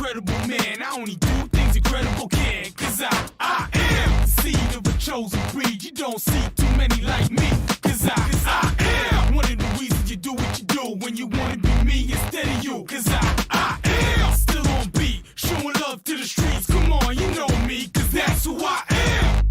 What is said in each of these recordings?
incredible man. I only do things incredible can. Cause I am the seed of a chosen breed. You don't see too many like me. Cause I am one of the reasons you do what you do. When you wanna be me instead of you. Cause I am still on beat. Showing love to the streets. Come on, you know me. Cause that's who I am.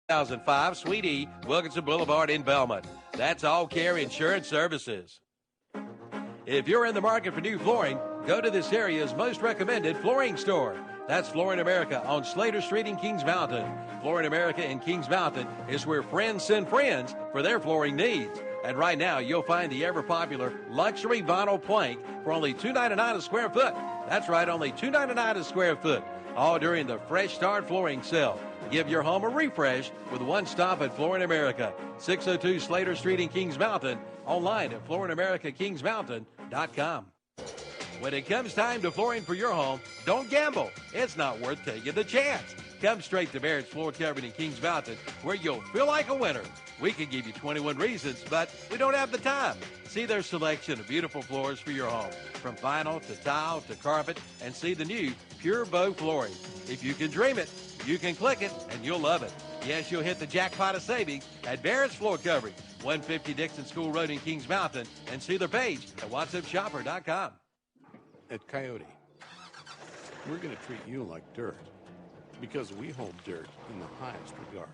2005 Sweetie, Wilkinson Boulevard in Belmont. That's All Care Insurance Services. If you're in the market for new flooring, go to this area's most recommended flooring store. That's Flooring America on Slater Street in Kings Mountain. Flooring America in Kings Mountain is where friends send friends for their flooring needs. And right now, you'll find the ever-popular luxury vinyl plank for only $2.99 a square foot. That's right, only $2.99 a square foot. All during the Fresh Start Flooring Sale. Give your home a refresh with one stop at Flooring America. 602 Slater Street in Kings Mountain. Online at flooringamericakingsmountain.com. When it comes time to flooring for your home, don't gamble. It's not worth taking the chance. Come straight to Barrett's Floor Covering in Kings Mountain, where you'll feel like a winner. We can give you 21 reasons, but we don't have the time. See their selection of beautiful floors for your home, from vinyl to tile to carpet, and see the new Pure Bow flooring. If you can dream it, you can click it, and you'll love it. Yes, you'll hit the jackpot of savings at Barrett's Floor Covering, 150 Dixon School Road in Kings Mountain, and see their page at whatsupshopper.com. At Coyote, we're going to treat you like dirt because we hold dirt in the highest regard.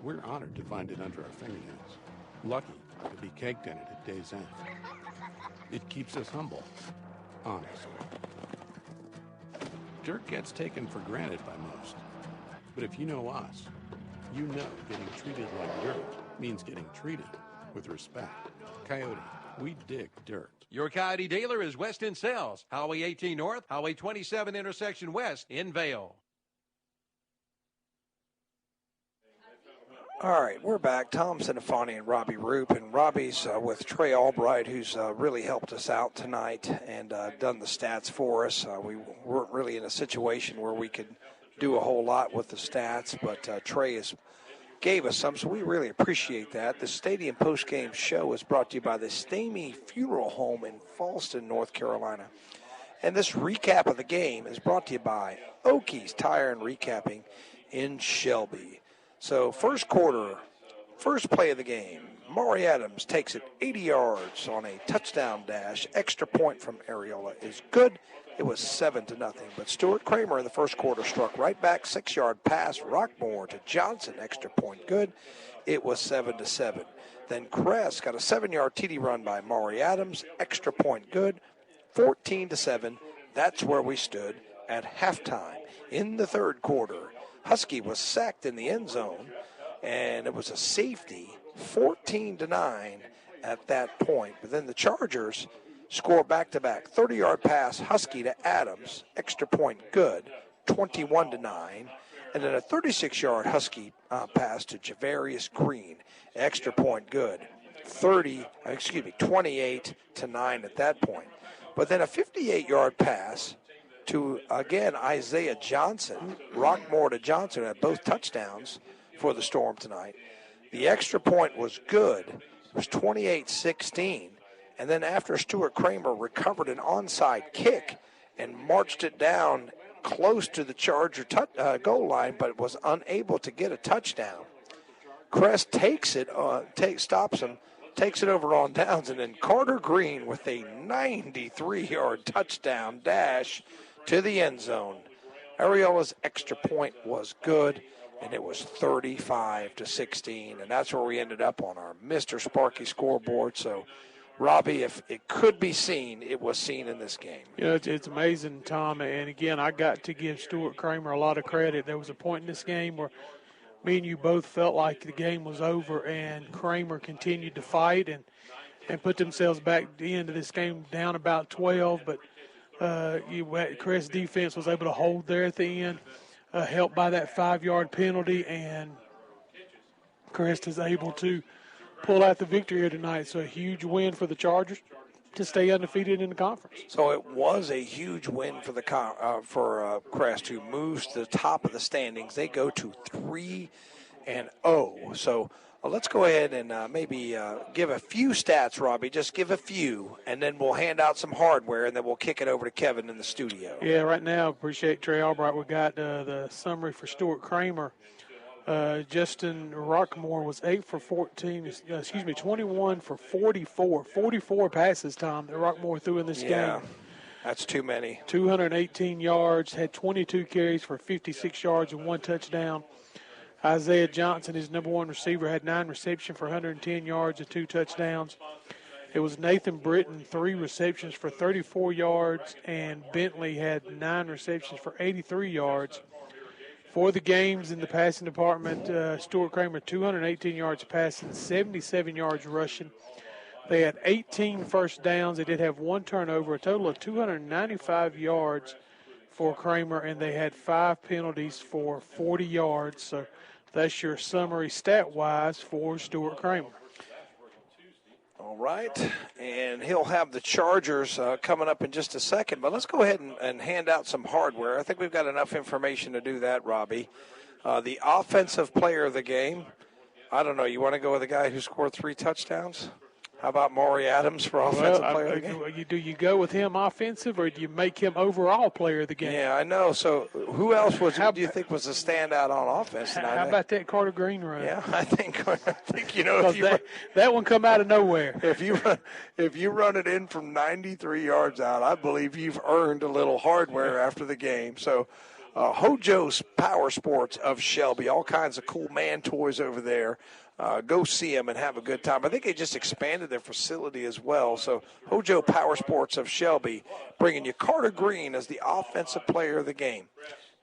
We're honored to find it under our fingernails, lucky to be caked in it at day's end. It keeps us humble, honest. Dirt gets taken for granted by most. But if you know us, you know getting treated like dirt means getting treated with respect. Coyote, we dig dirt. Your Coyote dealer is West End Sales, Highway 18 North, Highway 27 intersection west in Vale. All right, we're back. Tom Sinafani and Robbie Roop. And Robbie's with Trey Albright, who's really helped us out tonight and done the stats for us. We weren't really in a situation where we could do a whole lot with the stats, but Trey gave us some, so we really appreciate that. The Stadium Postgame Show is brought to you by the Stamey Funeral Home in Falston, North Carolina. And this recap of the game is brought to you by Okies Tire and Recapping in Shelby. So first quarter, first play of the game, Maury Adams takes it 80 yards on a touchdown dash. Extra point from Areola is good. It was 7-0. But Stuart Kramer in the first quarter struck right back, 6-yard pass, Rockmore to Johnson, extra point good. It was 7-7. Then Kress got a 7-yard TD run by Maury Adams, extra point good, 14-7. That's where we stood at halftime. In the third quarter, Husky was sacked in the end zone, and it was a safety, 14-9 at that point. But then the Chargers score back-to-back, 30-yard pass, Husky to Adams, extra point good, 21-9. And then a 36-yard Husky pass to Javarius Green, extra point good, 28-9 at that point. But then a 58-yard pass to, again, Isaiah Johnson, Rockmore to Johnson had both touchdowns for the Storm tonight. The extra point was good. It was 28-16. And then after Stuart Kramer recovered an onside kick and marched it down close to the Charger goal line, but was unable to get a touchdown, Kress takes it, stops him, takes it over on downs, and then Carter Green with a 93-yard touchdown dash to the end zone. Areola's extra point was good, and it was 35-16, and that's where we ended up on our Mr. Sparky scoreboard. So, Robbie, if it could be seen, it was seen in this game. You know, it's amazing, Tom, and again, I got to give Stuart Kramer a lot of credit. There was a point in this game where me and you both felt like the game was over, and Kramer continued to fight and put themselves back at the end of this game down about 12, but Chris' defense was able to hold there at the end, helped by that 5-yard penalty, and Chris is able to pull out the victory here tonight. So a huge win for the Chargers. to stay undefeated in the conference. So it was a huge win for the Crest, who moves to the top of the standings. They go to 3-0. So let's go ahead and maybe give a few stats, Robbie. Just give a few, and then we'll hand out some hardware, and then we'll kick it over to Kevin in the studio. Yeah, right now, appreciate Trey Albright. We got the summary for Stuart Kramer. Justin Rockmore was 21 for 44. 44 passes, Tom, that Rockmore threw in this game. That's too many. 218 yards, had 22 carries for 56 yards and 1 touchdown. Isaiah Johnson, his number one receiver, had 9 receptions for 110 yards and 2 touchdowns. It was Nathan Britton, 3 receptions for 34 yards, and Bentley had 9 receptions for 83 yards. For the games in the passing department, Stuart Kramer, 218 yards passing, 77 yards rushing. They had 18 first downs. They did have 1 turnover, a total of 295 yards for Kramer, and they had 5 penalties for 40 yards. So that's your summary stat-wise for Stuart Kramer. All right, and he'll have the Chargers coming up in just a second. But let's go ahead and hand out some hardware. I think we've got enough information to do that, Robbie. The offensive player of the game, I don't know, you want to go with the guy who scored 3 touchdowns? How about Maury Adams for offensive player of the game? Do you go with him offensive, or do you make him overall player of the game? Yeah, I know. So who else do you think was a standout on offense tonight? How about that Carter Green run? Yeah, I think if that one come out of nowhere. If you run it in from 93 yards out, I believe you've earned a little hardware after the game. So Hojo's Powersports of Shelby, all kinds of cool man toys over there. Go see them and have a good time. I think they just expanded their facility as well. So Hojo Powersports of Shelby bringing you Carter Green as the offensive player of the game.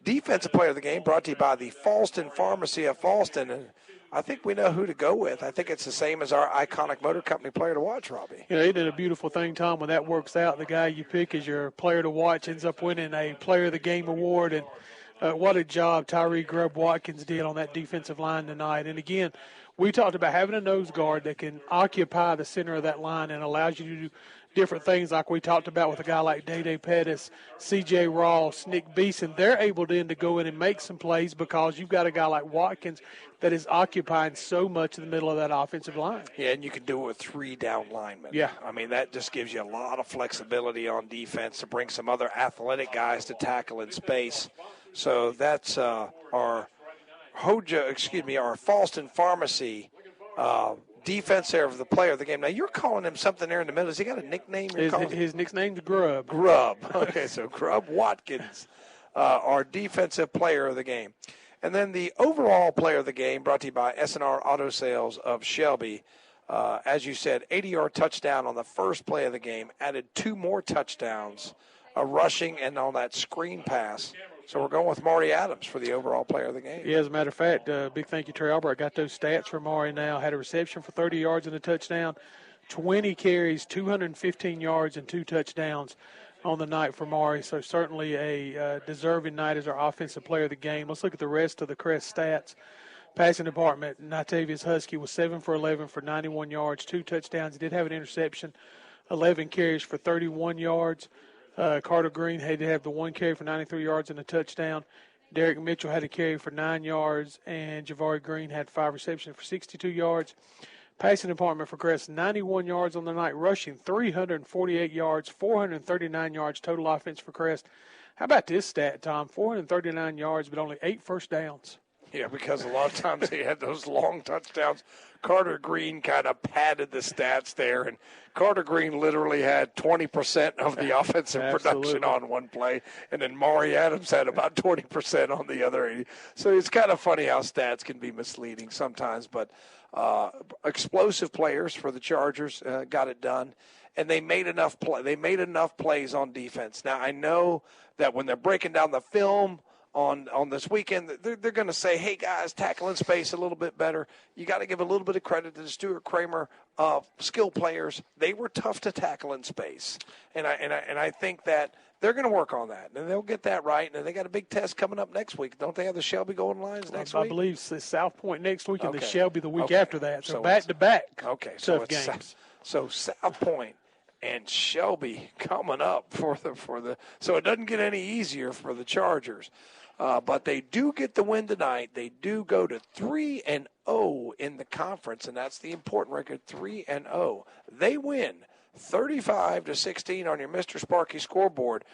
Defensive player of the game brought to you by the Falston Pharmacy of Falston. And I think we know who to go with. I think it's the same as our Iconic Motor Company player to watch, Robbie. You know, they did a beautiful thing, Tom, when that works out. The guy you pick as your player to watch ends up winning a player of the game award. And what a job Tyree Grubb Watkins did on that defensive line tonight. And again, we talked about having a nose guard that can occupy the center of that line and allows you to do different things like we talked about with a guy like Day Pettis, C.J. Ross, Nick Beeson. They're able to go in and make some plays because you've got a guy like Watkins that is occupying so much in the middle of that offensive line. Yeah, and you can do it with 3 down linemen. Yeah. I mean, that just gives you a lot of flexibility on defense to bring some other athletic guys to tackle in space. So that's our Falston Pharmacy defensive of the player of the game. Now, you're calling him something there in the middle. Has he got a nickname? His nickname's Grubb. Grubb. Okay, so Grubb Watkins, our defensive player of the game. And then the overall player of the game brought to you by S&R Auto Sales of Shelby. As you said, 80-yard touchdown on the first play of the game, added 2 more touchdowns, a rushing and on that screen pass. So we're going with Maury Adams for the overall player of the game. Yeah, as a matter of fact, big thank you, Trey Albright. Got those stats for Maury now. Had a reception for 30 yards and a touchdown, 20 carries, 215 yards, and 2 touchdowns on the night for Maury. So certainly a deserving night as our offensive player of the game. Let's look at the rest of the Crest stats. Passing department, Natavius Husky was 7 for 11 for 91 yards, 2 touchdowns. He did have an interception, 11 carries for 31 yards. Carter Green had to have the 1 carry for 93 yards and a touchdown. Derek Mitchell had a carry for 9 yards, and Javari Green had 5 receptions for 62 yards. Passing department for Crest, 91 yards on the night, rushing 348 yards, 439 yards total offense for Crest. How about this stat, Tom? 439 yards, but only 8 first downs. Yeah, because a lot of times they had those long touchdowns. Carter Green kind of padded the stats there, and Carter Green literally had 20% of the offensive production on one play, and then Maury Adams had about 20% on the other 80. So it's kind of funny how stats can be misleading sometimes, but explosive players for the Chargers got it done, and they made enough plays on defense. Now, I know that when they're breaking down the film on this weekend, they're going to say, hey, guys, tackling space a little bit better. You got to give a little bit of credit to the Stuart Kramer skill players. They were tough to tackle in space, and I think that they're going to work on that, and they'll get that right. And they got a big test coming up next week. Don't they have the Shelby Golden Lions next week? I believe it's South Point next week and the Shelby the week after that. So back-to-back tough games. So South Point and Shelby coming up for the. So it doesn't get any easier for the Chargers. But they do get the win tonight. They do go to 3-0 in the conference, and that's the important record, 3-0. They win 35-16 on your Mr. Sparky scoreboard.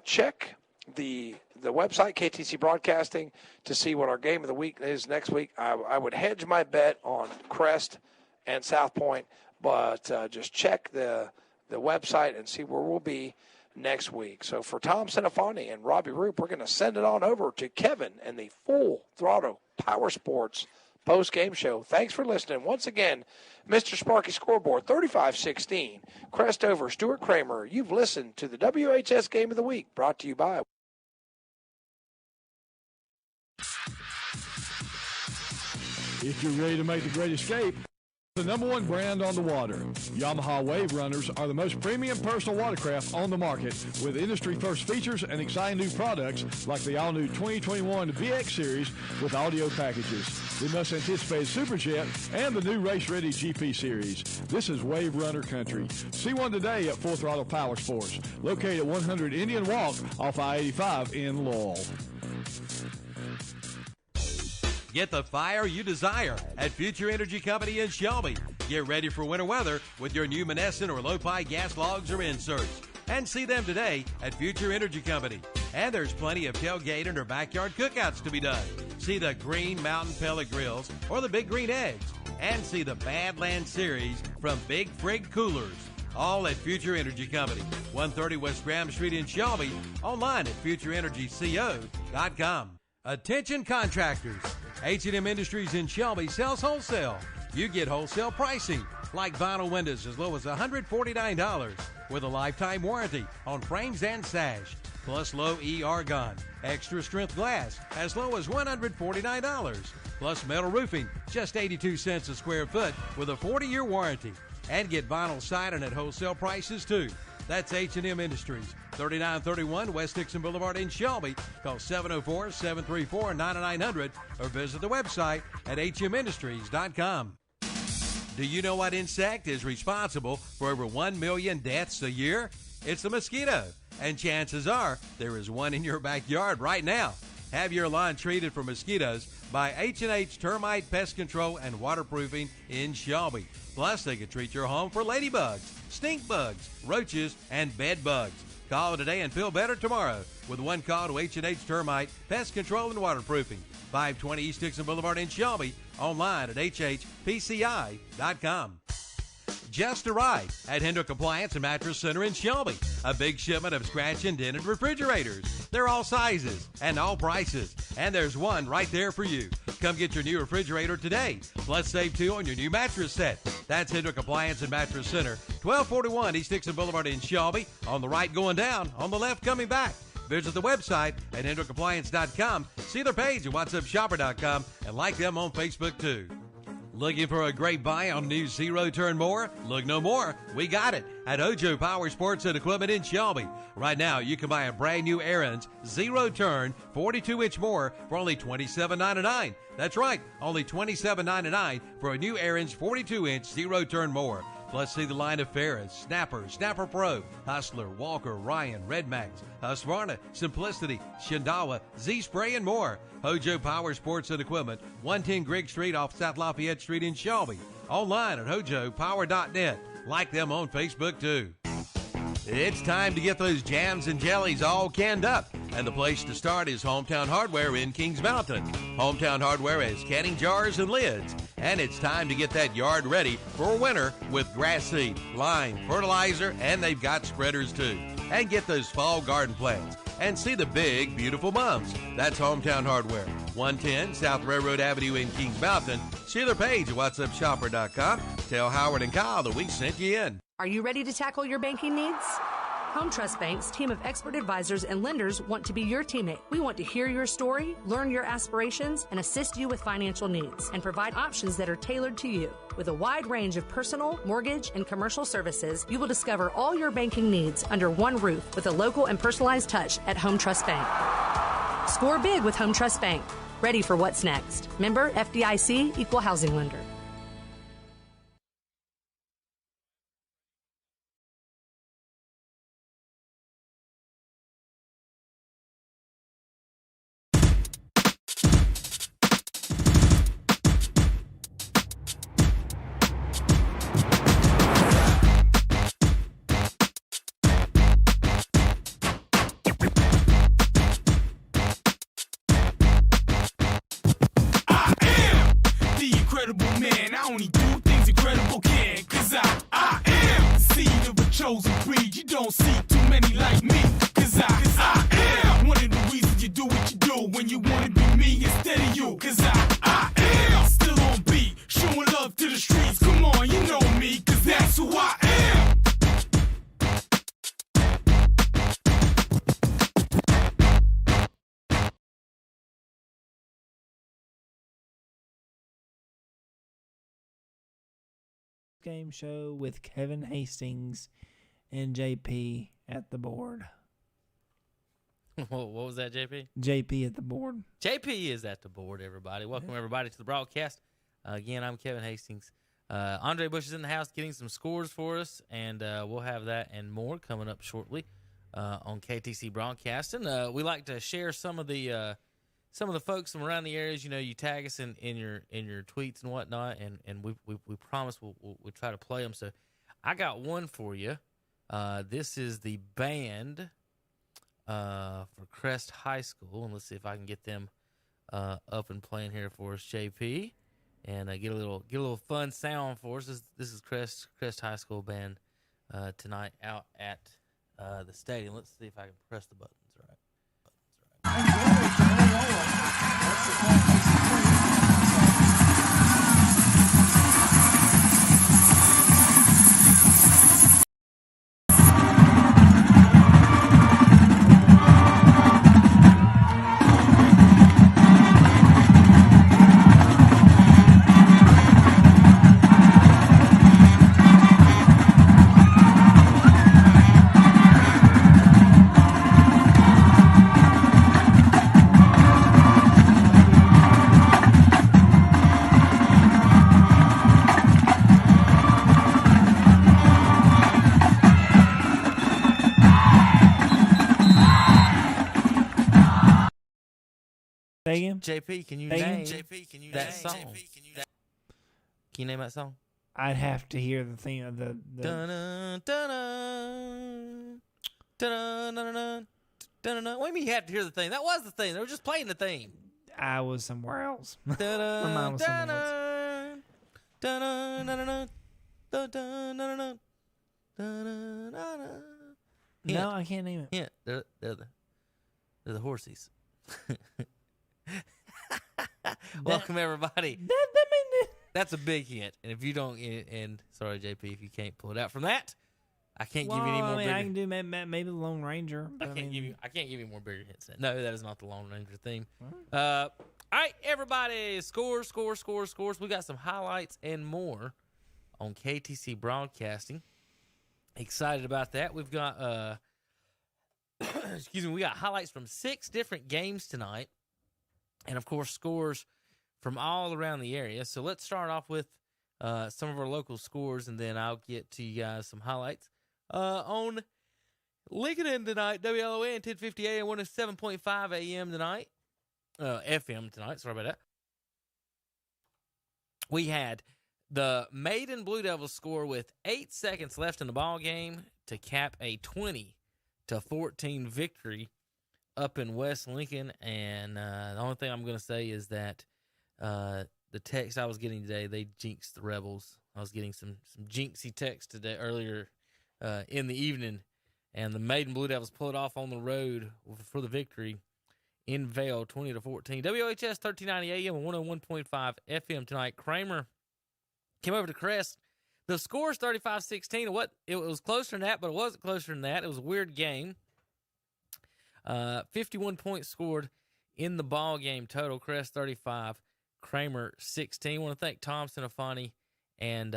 Check the website, KTC Broadcasting, to see what our game of the week is next week. I would hedge my bet on Crest and South Point, but just check the website and see where we'll be next week. So for Tom Sinafani and Robbie Roop, we're going to send it on over to Kevin and the Full Throttle Powersports post-game show. Thanks for listening. Once again, Mr. Sparky scoreboard, 35-16. Crest over Stuart Kramer. You've listened to the WHS Game of the Week, brought to you by... If you're ready to make the great escape, the #1 brand on the water. Yamaha Wave Runners are the most premium personal watercraft on the market, with industry-first features and exciting new products like the all-new 2021 VX Series with audio packages, the much-anticipated Superjet, and the new race-ready GP Series. This is Wave Runner country. See one today at Full Throttle Powersports, located at 100 Indian Walk off I-85 in Laurel. Get the fire you desire at Future Energy Company in Shelby. Get ready for winter weather with your new Monessen or Low-Pi gas logs or inserts. And see them today at Future Energy Company. And there's plenty of tailgate and or backyard cookouts to be done. See the Green Mountain Pellet Grills or the Big Green Eggs. And see the Badland Series from Big Frig Coolers. All at Future Energy Company, 130 West Graham Street in Shelby. Online at futureenergyco.com. Attention contractors. H&M Industries in Shelby sells wholesale. You get wholesale pricing, like vinyl windows as low as $149 with a lifetime warranty on frames and sash, plus low E argon, extra strength glass as low as $149, plus metal roofing, just 82 cents a square foot with a 40-year warranty. And get vinyl siding at wholesale prices too. That's H&M Industries, 3931 West Dixon Boulevard in Shelby. Call 704-734-9900 or visit the website at hmindustries.com. Do you know what insect is responsible for over 1 million deaths a year? It's the mosquito. And chances are there is one in your backyard right now. Have your lawn treated for mosquitoes by H&H Termite Pest Control and Waterproofing in Shelby. Plus, they can treat your home for ladybugs, stink bugs, roaches, and bed bugs. Call today and feel better tomorrow with one call to H&H Termite Pest Control and Waterproofing, 520 East Dixon Boulevard in Shelby, online at hhpci.com. Just arrived at Hendrick Appliance and Mattress Center in Shelby. A big shipment of scratch and dented refrigerators. They're all sizes and all prices, and there's one right there for you. Come get your new refrigerator today. Plus save $2 on your new mattress set. That's Hendrick Appliance and Mattress Center, 1241 East Dixon Boulevard in Shelby. On the right going down, on the left coming back. Visit the website at HendrickAppliance.com. See their page at WhatsUpShopper.com and like them on Facebook too. Looking for a great buy on new zero-turn mower? Look no more. We got it at Hojo Powersports and Equipment in Shelby. Right now, you can buy a brand new Aaron's zero-turn 42-inch mower for only $27.99. That's right, only $27.99 for a new Aaron's 42-inch zero-turn mower. Plus, see the line of Ferris, Snapper, Snapper Pro, Hustler, Walker, Ryan, Red Max, Husqvarna, Simplicity, Shindawa, Z-Spray, and more. Hojo Power Sports and Equipment, 110 Grigg Street off South Lafayette Street in Shelby. Online at hojopower.net. Like them on Facebook, too. It's time to get those jams and jellies all canned up. And the place to start is Hometown Hardware in Kings Mountain. Hometown Hardware has canning jars and lids. And it's time to get that yard ready for winter with grass seed, lime, fertilizer, and they've got spreaders too. And get those fall garden plants. And see the big, beautiful mums. That's Hometown Hardware, 110 South Railroad Avenue in Kings Mountain. See their page at WhatsUpShopper.com. Tell Howard and Kyle that we sent you in. Are you ready to tackle your banking needs? Home Trust Bank's team of expert advisors and lenders want to be your teammate. We want to hear your story, learn your aspirations, and assist you with financial needs, and provide options that are tailored to you. With a wide range of personal, mortgage, and commercial services, you will discover all your banking needs under one roof with a local and personalized touch at Home Trust Bank. Score big with Home Trust Bank. Ready for what's next. Member FDIC, Equal Housing Lender. post-game show with Kevin Hastings and JP at the board. What was that, JP? JP at the board. JP is at the board, everybody. Welcome, everybody, to the broadcast. Again, I'm Kevin Hastings. Andre Bush is in the house getting some scores for us, and we'll have that and more coming up shortly on KTC Broadcasting. We like to share some of the folks from around the areas. You know, you tag us in your tweets and whatnot, and we promise we'll try to play them. So I got one for you. This is the band for Crest High School, and let's see if I can get them up and playing here for us, JP, and get a little fun sound for us. This is Crest High School band tonight out at the stadium. Let's see if I can press the buttons right. JP, can you name that song? Can you name that song? I'd have to hear the theme of the Dun-dun, dun-dun, dun-dun, dun-dun, dun-dun. What do you mean you have to hear the theme? That was the theme. They were just playing the theme. I was somewhere else. My Dun-dun, mind was somewhere else. dun-dun, dun-dun, dun-dun, dun-dun, dun-dun, dun-dun. No, I can't name it. Yeah, they're the horsies. Welcome, everybody. That's a big hint. And if you don't, and sorry, JP, if you can't pull it out from that, I can't give you any more. I can do maybe the Lone Ranger. I can't give you more bigger hints. No, that is not the Lone Ranger theme. All right, everybody, scores. We got some highlights and more on KTC Broadcasting. Excited about that. We've got we got highlights from 6 different games tonight, and of course scores from all around the area. So let's start off with some of our local scores, and then I'll get to you guys some highlights. On Lincoln tonight, WLON 1050 AM, 107.5 AM tonight. FM tonight, sorry about that. We had the Maiden Blue Devils score with 8 seconds left in the ball game to cap a 20-14 victory up in West Lincoln. And the only thing I'm going to say is that the text I was getting today, they jinxed the Rebels. I was getting some jinxy text today earlier in the evening, and the Maiden Blue Devils pull it off on the road for the victory in Vail, 20-14. WHS 1390 AM and 101.5 FM tonight. Kramer came over to Crest. The score is 35-16. It was closer than that, but it wasn't closer than that. It was a weird game. 51 points scored in the ball game total. Crest 35, Kramer 16. I want to thank Thompson, Afani, and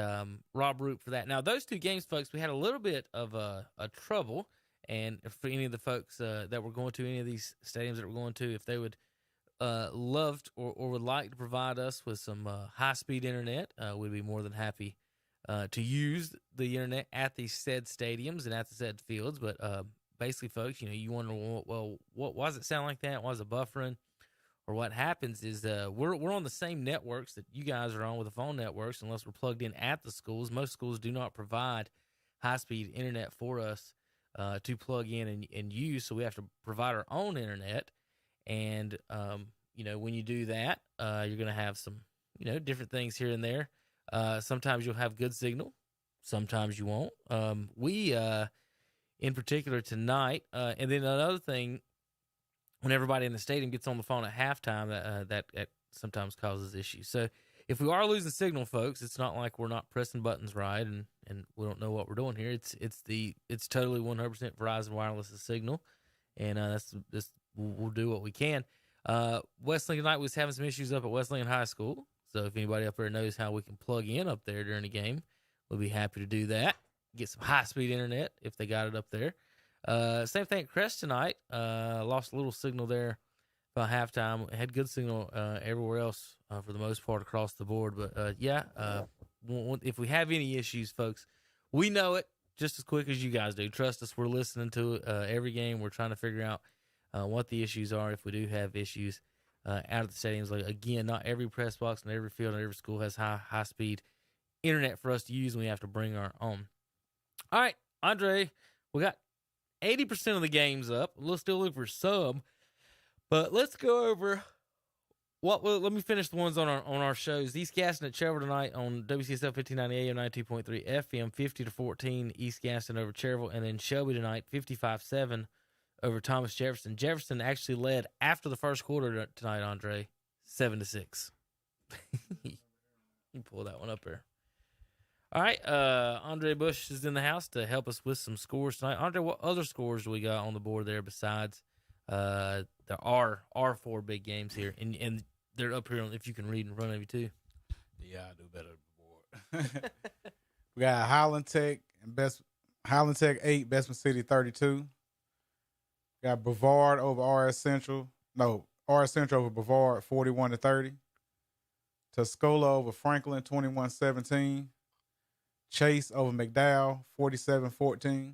Rob Root for that. Now, those 2 games, folks, we had a little bit of a trouble. And for any of the folks that were going to any of these stadiums that we're going to, if they would loved or would like to provide us with some high-speed internet, we'd be more than happy to use the internet at these said stadiums and at the said fields. But basically, folks, you wonder, well, why does it sound like that? Why is it buffering? Or what happens is we're on the same networks that you guys are on with the phone networks, unless we're plugged in at the schools. Most schools do not provide high-speed internet for us to plug in and use, so we have to provide our own internet. And, when you do that, you're going to have some, different things here and there. Sometimes you'll have good signal. Sometimes you won't. We, in particular tonight, and then another thing, when everybody in the stadium gets on the phone at halftime, that sometimes causes issues. So if we are losing signal, folks, it's not like we're not pressing buttons right and we don't know what we're doing here. It's totally 100% Verizon Wireless signal, and we'll do what we can. West Lincoln tonight was having some issues up at West Lincoln High School. So if anybody up there knows how we can plug in up there during the game, we'll be happy to do that. Get some high-speed internet if they got it up there. Same thing at Crest tonight. Lost a little signal there about halftime. Had good signal everywhere else for the most part across the board. But, if we have any issues, folks, we know it just as quick as you guys do. Trust us, we're listening to it every game. We're trying to figure out what the issues are if we do have issues out of the stadiums. Like, again, not every press box and every field and every school has high-speed internet for us to use, and we have to bring our own. All right, Andre, we got 80% of the games up. We'll still look for some, but let's go over let me finish the ones on our shows. East Gaston at Cherville tonight on WCSF 1590 AM 92.3 FM, 50-14 East Gaston over Cherville, and then Shelby tonight 55-7 over Thomas Jefferson. Jefferson actually led after the first quarter tonight, Andre, 7-6. You pull that one up there. All right, Andre Bush is in the house to help us with some scores tonight. Andre, what other scores do we got on the board there besides there are 4 big games here, and they're up here if you can read in front of you too. Yeah, I do better than the board. We got Highland Tech 8, Bestman City 32. Got Brevard over RS Central. No, RS Central over Brevard 41-30. Tuscola over Franklin 21-17. Chase over McDowell 47-14.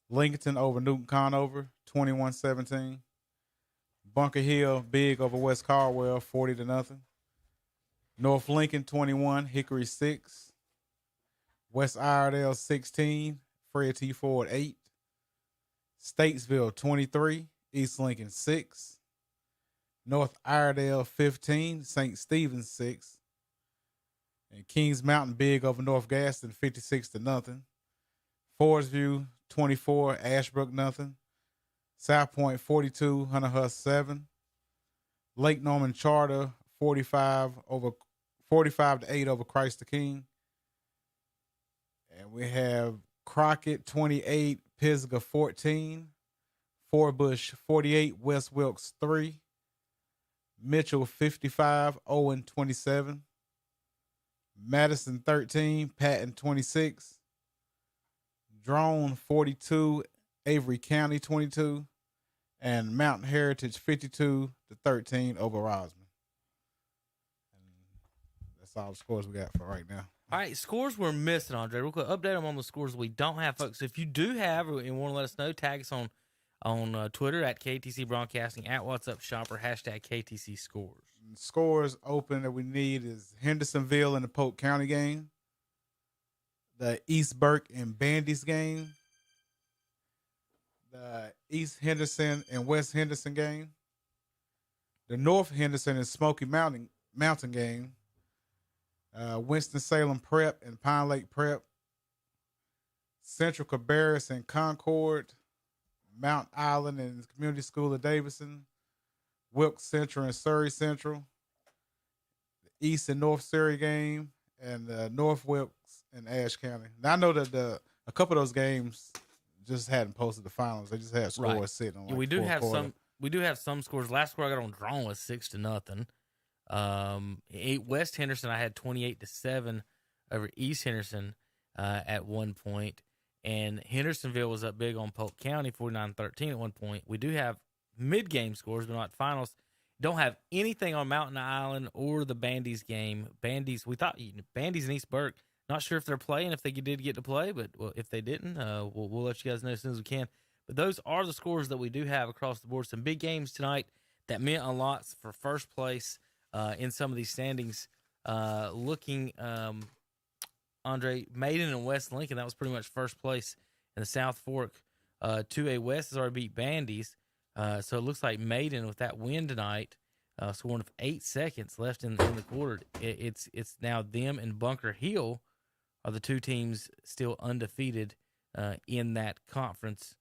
Lincoln over Newton Conover 21-17. Bunker Hill big over West Caldwell 40-0. North Lincoln 21, Hickory 6. West Iredale 16, Fred T. Ford 8. Statesville 23, East Lincoln 6. North Iredale 15, St. Stephen's 6. And Kings Mountain big over North Gaston 56-0. Fordsview 24, Ashbrook 0. South Point 42, Hunter Huss 7. Lake Norman Charter 45-8 over Christ the King. And we have Crockett 28, Pisgah 14. Fort Bush 48, West Wilkes 3. Mitchell 55, Owen 27. Madison 13, Patton 26. Drone 42, Avery County 22. And Mountain Heritage 52-13 over Rosman. And that's all the scores we got for right now. All right, scores we're missing, Andre. Real quick, update them on the scores we don't have, folks. If you do have and want to let us know, tag us on Twitter at KTC Broadcasting, at What's Up Shopper, hashtag KTC Scores. Scores open that we need is Hendersonville in the Polk County game, the East Burke and Bandy's game, the East Henderson and West Henderson game, the North Henderson and Smoky Mountain game, Winston-Salem Prep and Pine Lake Prep, Central Cabarrus and Concord, Mount Island and Community School of Davidson, Wilkes Central and Surrey Central, the East and North Surrey game, and North Wilkes and Ashe County. Now, I know that a couple of those games just hadn't posted the finals. They just had scores sitting on. Yeah, we do have some. We do have some scores. Last score I got on Drawn was 6-0. West Henderson I had 28-7 over East Henderson at one point, and Hendersonville was up big on Polk County 49-13 at one point. We do have mid-game scores, but not finals. Don't have anything on Mountain Island or the Bandy's game. We thought Bandy's and East Burke. Not sure if they're playing, if they did get to play, but if they didn't, we'll let you guys know as soon as we can. But those are the scores that we do have across the board. Some big games tonight that meant a lot for first place in some of these standings. Looking, Andre, Maiden and West Lincoln, that was pretty much first place in the South Fork. 2A West has already beat Bandy's. So it looks like Maiden, with that win tonight, scoring of 8 seconds left in the quarter, it's now them and Bunker Hill are the two teams still undefeated in that conference.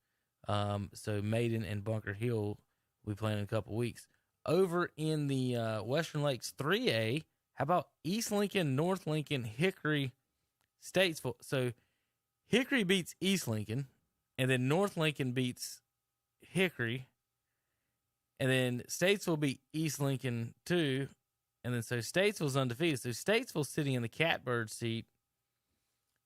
So Maiden and Bunker Hill will be playing in a couple weeks. Over in the Western Lakes 3A, how about East Lincoln, North Lincoln, Hickory, Statesville? So Hickory beats East Lincoln, and then North Lincoln beats Hickory, and then Statesville beat East Lincoln too, and then so Statesville's undefeated. So Statesville's sitting in the catbird seat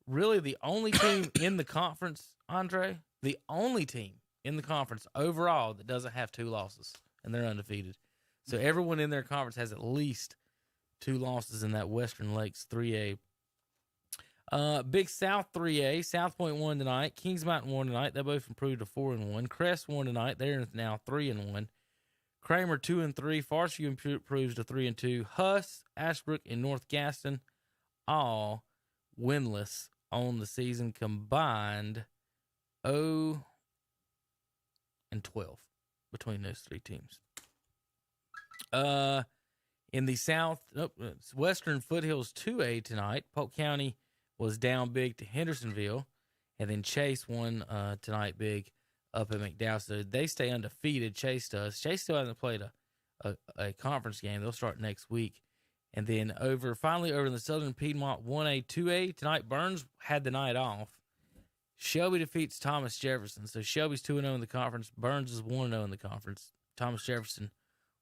really the only team in the conference, Andre, the only team in the conference overall that doesn't have 2 losses, and they're undefeated. So everyone in their conference has at least 2 losses in that Western Lakes 3A. Big South 3A, South Point won tonight. Kings Mountain won tonight. They both improved to 4-1. Crest won tonight. They're now 3-1. Kramer 2-3. Farsview improves to 3-2. Huss, Ashbrook, and North Gaston all winless on the season, combined 0-12 between those 3 teams. In the Western Foothills 2A tonight, Polk County was down big to Hendersonville, and then Chase won tonight big up at McDowell. So they stay undefeated. Chase does. Chase still hasn't played a conference game. They'll start next week. And then finally over in the Southern Piedmont 1A, 2A, tonight Burns had the night off. Shelby defeats Thomas Jefferson. So Shelby's 2-0 in the conference. Burns is 1-0 in the conference. Thomas Jefferson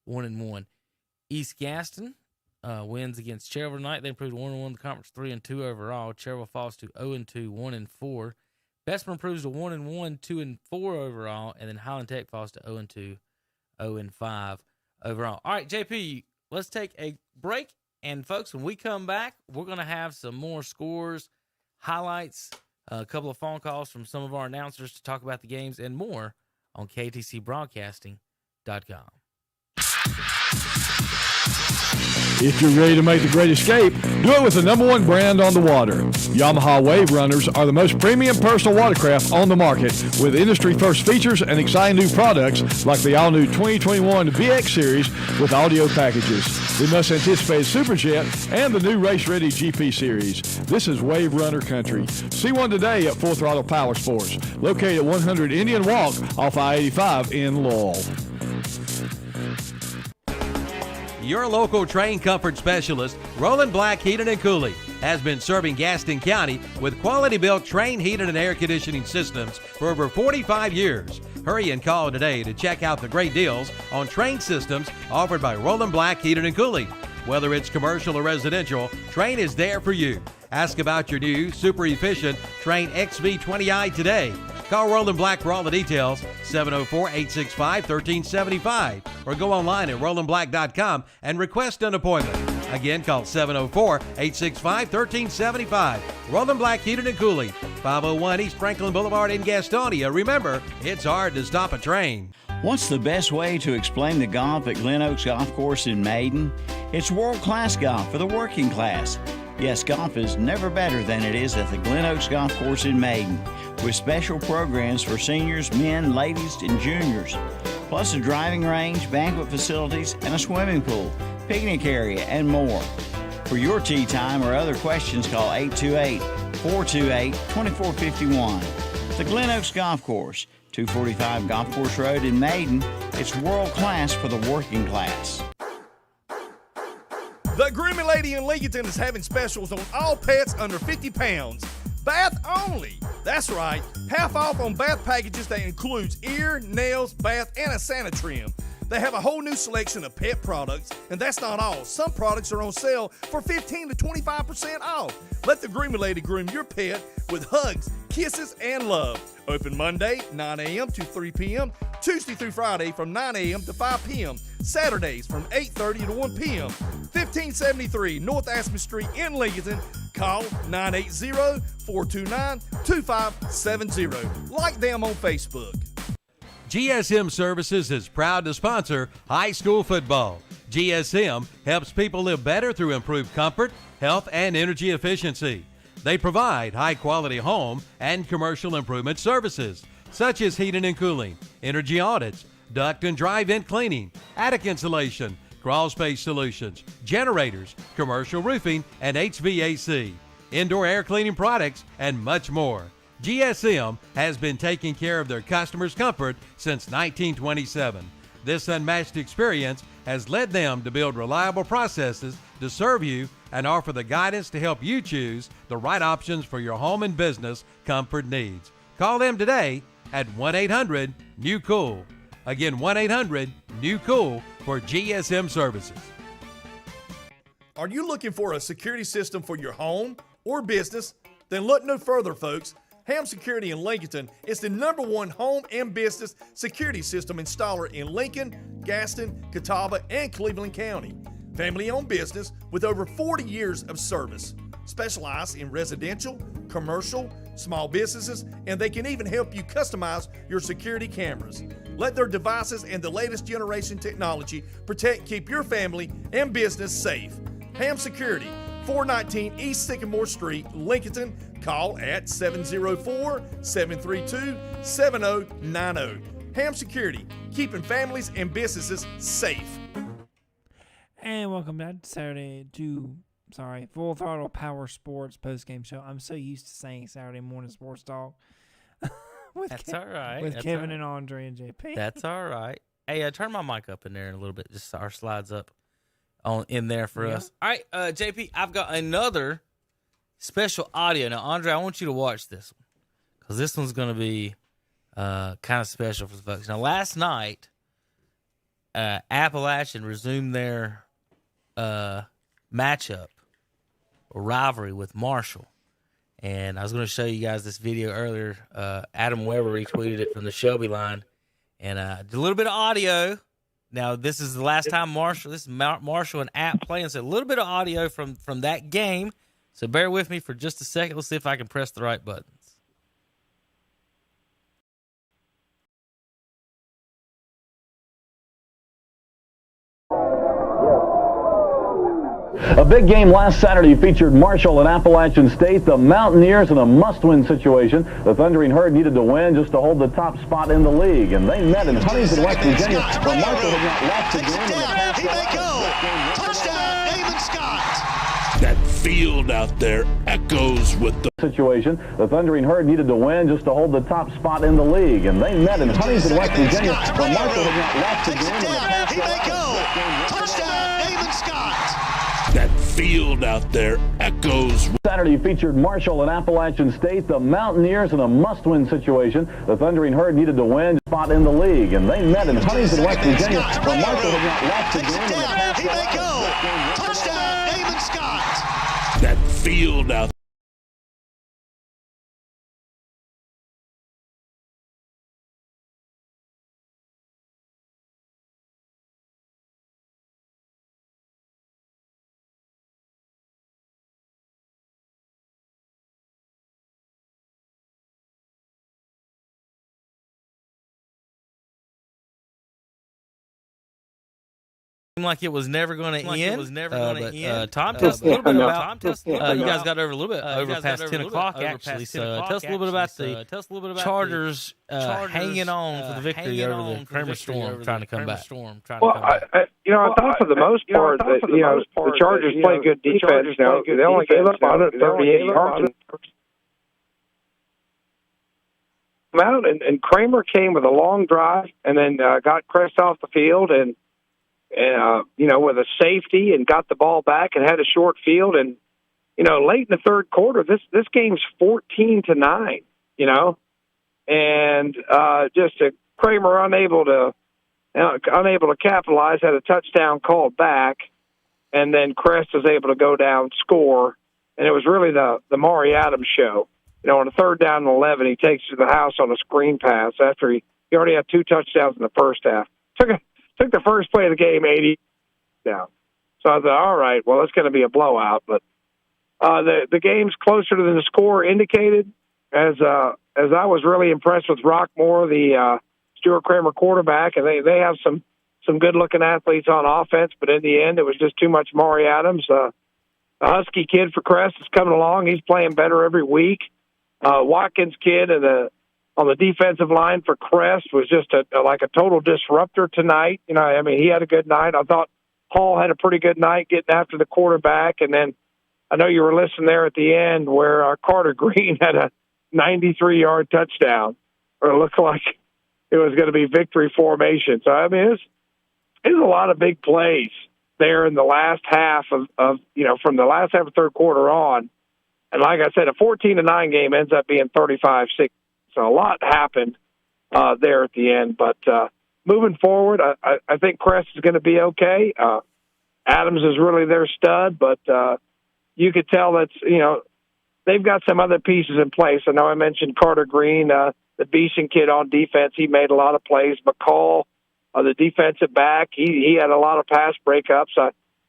1-1. East Gaston wins against Cherville tonight. They improved 1-1 in the conference, 3-2 overall. Cherville falls to 0-2, 1-4. Bessemer improves to 1-1, 2-4 overall, and then Highland Tech falls to 0-2, 0-5 overall. All right, JP, let's take a break. And, folks, when we come back, we're going to have some more scores, highlights, a couple of phone calls from some of our announcers to talk about the games and more on KTCBroadcasting.com. If you're ready to make the great escape, do it with the #1 brand on the water. Yamaha Wave Runners are the most premium personal watercraft on the market, with industry-first features and exciting new products like the all-new 2021 VX Series with audio packages, the must-anticipated Superjet, and the new race-ready GP Series. This is Wave Runner country. See one today at Full Throttle Powersports, located at 100 Indian Walk off I-85 in Lowell. Your local train comfort specialist, Roland Black Heating and Cooling, has been serving Gaston County with quality-built train heating and air conditioning systems for over 45 years. Hurry and call today to check out the great deals on train systems offered by Roland Black Heating and Cooling. Whether it's commercial or residential, Train is there for you. Ask about your new, super efficient Train XV20i today. Call Roland Black for all the details, 704-865-1375, or go online at rolandblack.com and request an appointment. Again, call 704-865-1375. Roland Black Heating and Cooling, 501 East Franklin Boulevard in Gastonia. Remember, it's hard to stop a train. What's the best way to explain the golf at Glen Oaks Golf Course in Maiden? It's world-class golf for the working class. Yes, golf is never better than it is at the Glen Oaks Golf Course in Maiden, with special programs for seniors, men, ladies, and juniors, plus a driving range, banquet facilities, and a swimming pool, picnic area, and more. For your tee time or other questions, call 828-428-2451. The Glen Oaks Golf Course, 245 Golf Course Road in Maiden. It's world class for the working class. The Grooming Lady in Lincoln is having specials on all pets under 50 pounds. Bath only. That's right. Half off on bath packages that includes ear, nails, bath, and a Santa trim. They have a whole new selection of pet products, and that's not all. Some products are on sale for 15 to 25% off. Let the Grooming Lady groom your pet with hugs, kisses, and love. Open Monday, 9 a.m. to 3 p.m., Tuesday through Friday from 9 a.m. to 5 p.m., Saturdays from 8:30 to 1 p.m. 1573 North Aspen Street in Lincoln. Call 980-429-2570. Like them on Facebook. GSM Services is proud to sponsor high school football. GSM helps people live better through improved comfort, health, and energy efficiency. They provide high-quality home and commercial improvement services, such as heating and cooling, energy audits, duct and dry vent cleaning, attic insulation, crawl space solutions, generators, commercial roofing, and HVAC, indoor air cleaning products, and much more. GSM has been taking care of their customers' comfort since 1927. This unmatched experience has led them to build reliable processes to serve you and offer the guidance to help you choose the right options for your home and business comfort needs. Call them today at 1-800-NEW-COOL. Again, 1-800-NEW-COOL for GSM services. Are you looking for a security system for your home or business? then look no further, folks. Ham Security in Lincoln is the #1 home and business security system installer in Lincoln, Gaston, Catawba, and Cleveland County. Family-owned business with over 40 years of service. Specialize in residential, commercial, small businesses, and they can even help you customize your security cameras. Let their devices and the latest generation technology protect and keep your family and business safe. Ham Security, 419 East Sycamore Street, Lincoln. Call at 704-732-7090. Ham Security, keeping families and businesses safe. And welcome back to Full Throttle Powersports postgame show. I'm so used to saying Saturday morning sports talk. That's all right. With That's Kevin all right. and Andre and JP. That's all right. Hey, turn my mic up in there in a little bit, just so our slides up in there for us. All right, JP, I've got another special audio. Now, Andre, I want you to watch this one because this one's going to be kind of special for the folks. Now, last night, Appalachian resumed their matchup or rivalry with Marshall. And I was going to show you guys this video earlier. Adam Weber retweeted it from the Shelby line. And did a little bit of audio. Now, this is the last time Marshall and App playing. So a little bit of audio from that game. So bear with me for just a second. Let's see if I can press the right buttons. A big game last Saturday featured Marshall and Appalachian State. The Mountaineers in a must-win situation. The Thundering Herd needed to win just to hold the top spot in the league. And they met in Huntington, West Virginia, where Marshall had not lost the game. He may go. Touchdown, David Scott. That field out there echoes with the situation. The Thundering Herd needed to win just to hold the top spot in the league. And they met in Huntington, West Virginia, where Marshall had not lost the game. He may go. Touchdown, David Scott. That field out there echoes. Saturday featured Marshall and Appalachian State. The Mountaineers in a must-win situation. The Thundering Herd needed to win spot in the league. And they met in Huntington, West Virginia, where Marshall had not lost the game. He may go. Touchdown, David Scott. That field out Like it was never going to end. Tom, tell us a little bit about. You guys got over a little bit over past 10 o'clock actually. So tell us a little bit about the Chargers hanging on for the victory over the Kramer Storm, trying to come back. Well, I thought for the most part that the Chargers play good defense. Now they only gave up 138 yards. Out and Kramer came with a long drive and then got Crest off the field and with a safety and got the ball back and had a short field. And, late in the third quarter, this game's 14-9, and just Kramer unable to capitalize, had a touchdown called back. And then Crest was able to go down, score. And it was really the Maury Adams show. On a 3rd down and 11, he takes to the house on a screen pass after he already had 2 touchdowns in the first half. Took the first play of the game 80 down. So I thought, all right, well, it's going to be a blowout. But the game's closer than the score indicated. As I was really impressed with Rockmore, the Stuart Kramer quarterback, and they have some good-looking athletes on offense. But in the end, it was just too much Maury Adams. A Husky kid for Crest is coming along. He's playing better every week. Watkins kid on the defensive line for Crest was just like a total disruptor tonight. He had a good night. I thought Hall had a pretty good night getting after the quarterback. And then I know you were listening there at the end where Carter Green had a 93-yard touchdown, or it looked like it was going to be victory formation. So, it's a lot of big plays there in the last half of from the last half of third quarter on. And like I said, a 14-9 game ends up being 35-6. So a lot happened there at the end. But moving forward, I think Crest is going to be okay. Adams is really their stud, but you could tell that's, they've got some other pieces in place. I know I mentioned Carter Green, the Beeson kid on defense. He made a lot of plays. McCall, the defensive back, he had a lot of pass breakups.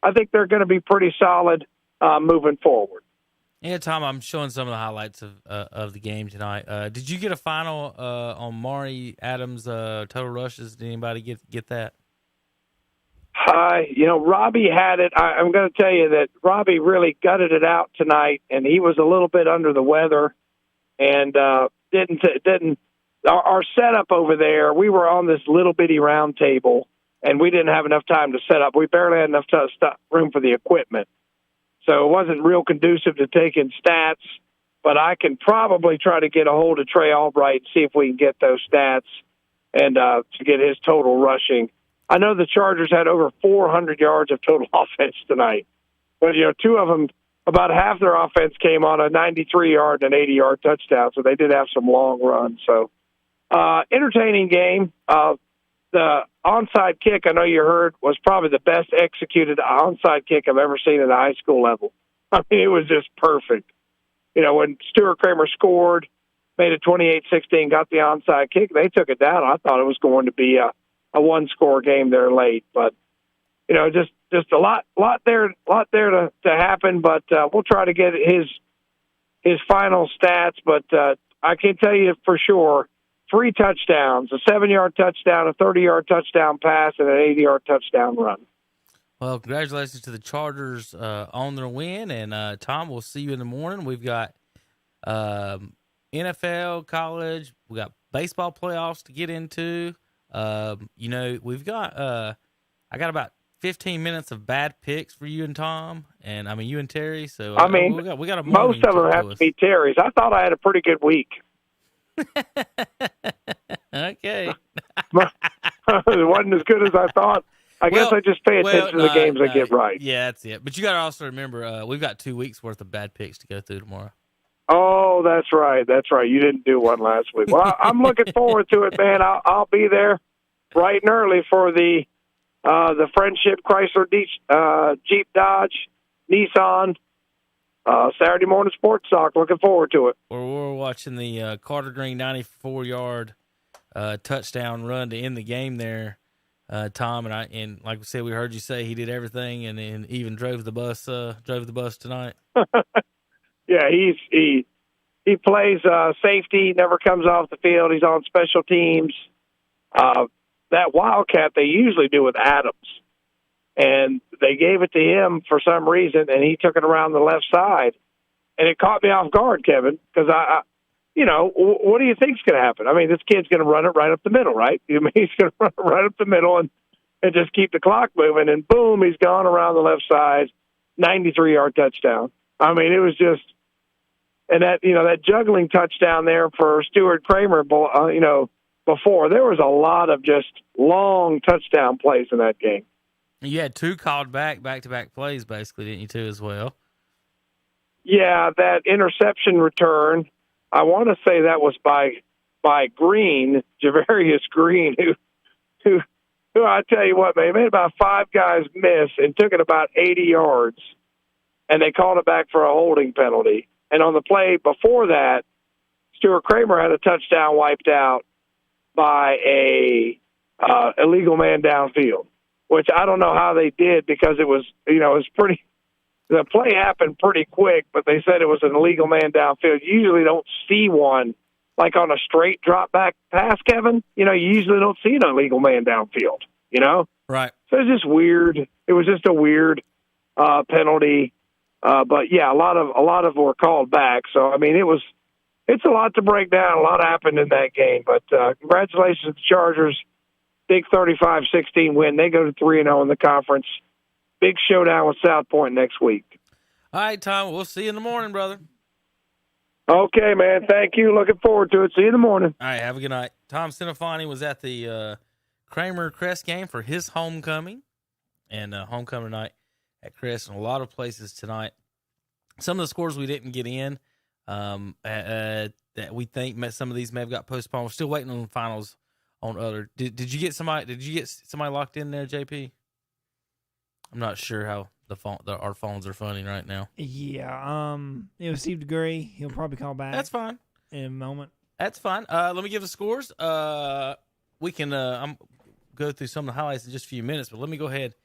I think they're going to be pretty solid moving forward. Yeah, Tom, I'm showing some of the highlights of the game tonight. Did you get a final on Maury Adams' total rushes? Did anybody get that? Robbie had it. I'm going to tell you that Robbie really gutted it out tonight, and he was a little bit under the weather, and didn't. Our setup over there, we were on this little bitty round table, and we didn't have enough time to set up. We barely had enough room for the equipment. So it wasn't real conducive to taking stats, but I can probably try to get a hold of Trey Albright and see if we can get those stats and to get his total rushing. I know the Chargers had over 400 yards of total offense tonight, but, two of them, about half their offense came on a 93-yard and an 80-yard touchdown, so they did have some long runs. So entertaining game. The onside kick, I know you heard, was probably the best executed onside kick I've ever seen at a high school level. I mean, it was just perfect. When Stuart Kramer scored, made it 28-16, got the onside kick, they took it down. I thought it was going to be a one-score game there late. But, just a lot there to happen. But we'll try to get his final stats. But I can tell you for sure, 3 touchdowns, a 7-yard touchdown, a 30-yard touchdown pass, and an 80-yard touchdown run. Well, congratulations to the Chargers on their win. And, Tom, we'll see you in the morning. We've got NFL, college. We got baseball playoffs to get into. We've got I got about 15 minutes of bad picks for you and Tom, and, you and Terry. So, we got a most of them have to be Terry's. I thought I had a pretty good week. Okay. It wasn't as good as I thought. I guess I just pay attention to the games I get right. Yeah, that's it. But you got to also remember, we've got 2 weeks worth of bad picks to go through tomorrow. Oh, that's right. That's right. You didn't do one last week. Well, I'm looking forward to it, man. I'll be there bright and early for the Friendship Chrysler Jeep Dodge Nissan Saturday morning sports talk. Looking forward to it. We're watching the Carter Green 94-yard touchdown run to end the game there, Tom, and like we said, we heard you say he did everything and even drove the bus tonight. Yeah, he plays safety, never comes off the field. He's on special teams. That Wildcat they usually do with Adams, and they gave it to him for some reason, and he took it around the left side, and it caught me off guard, Kevin, because what do you think's going to happen? I mean, this kid's going to run it right up the middle, right? He's going to run it right up the middle and just keep the clock moving, and boom, he's gone around the left side, 93-yard touchdown. I mean, it was just, and that juggling touchdown there for Stuart Kramer, before, there was a lot of just long touchdown plays in that game. You had 2 called back-to-back plays, basically, didn't you, too, as well? Yeah, that interception return, I want to say that was by Green, Javarius Green, who I tell you what, man, made about 5 guys miss and took it about 80 yards, and they called it back for a holding penalty. And on the play before that, Stuart Kramer had a touchdown wiped out by a illegal man downfield, which I don't know how they did because it was pretty. The play happened pretty quick, but they said it was an illegal man downfield. You usually don't see one like on a straight drop back pass, Kevin. You usually don't see an illegal man downfield. Right. So it's just weird. It was just a weird penalty. But yeah, a lot of them were called back. So I mean, it's a lot to break down. A lot happened in that game. But congratulations to the Chargers. Big 35-16 win. They go to 3-0 in the conference. Big showdown with South Point next week. All right, Tom. We'll see you in the morning, brother. Okay, man. Thank you. Looking forward to it. See you in the morning. All right. Have a good night. Tom Sinofani was at the Kramer Crest game for his homecoming. And homecoming night at Crest in a lot of places tonight. Some of the scores we didn't get in that we think some of these may have got postponed. We're still waiting on the finals on other. Did you get somebody locked in there, JP? I'm not sure how our phones are funny right now. Yeah. Steve DeGray, he'll probably call back. That's fine. In a moment. That's fine. Let me give the scores. We can I'm go through some of the highlights in just a few minutes, but let me go ahead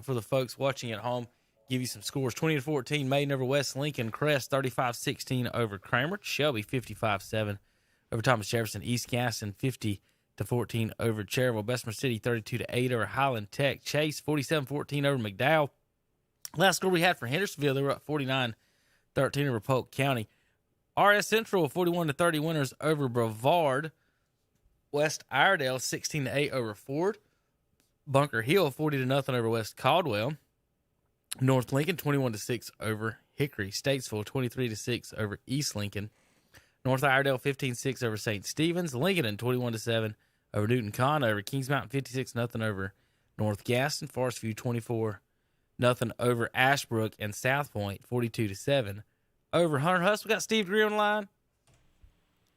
for the folks watching at home, give you some scores. 20-14, Maiden over West Lincoln. Crest 35-16 over Kramer. Shelby 55-7 over Thomas Jefferson. East Gaston 50-14 over Cherryville. Bessemer City 32-8 over Highland Tech. Chase 47-14 over McDowell. Last score we had for Hendersonville, they were up 49-13 over Polk County. RS Central 41-30 winners over Brevard. West Iredale 16-8 over Ford. Bunker Hill 40-0 over West Caldwell. North Lincoln 21-6 over Hickory. Statesville 23-6 over East Lincoln. North Iredale 15-6 over St. Stephen's. Lincoln 21-7 over Newton Conover. Kings Mountain 56-0 over North Gaston. Forest View 24-0 over Ashbrook, and South Point 42-7 over Hunter Huss. We got Steve Greer on the line.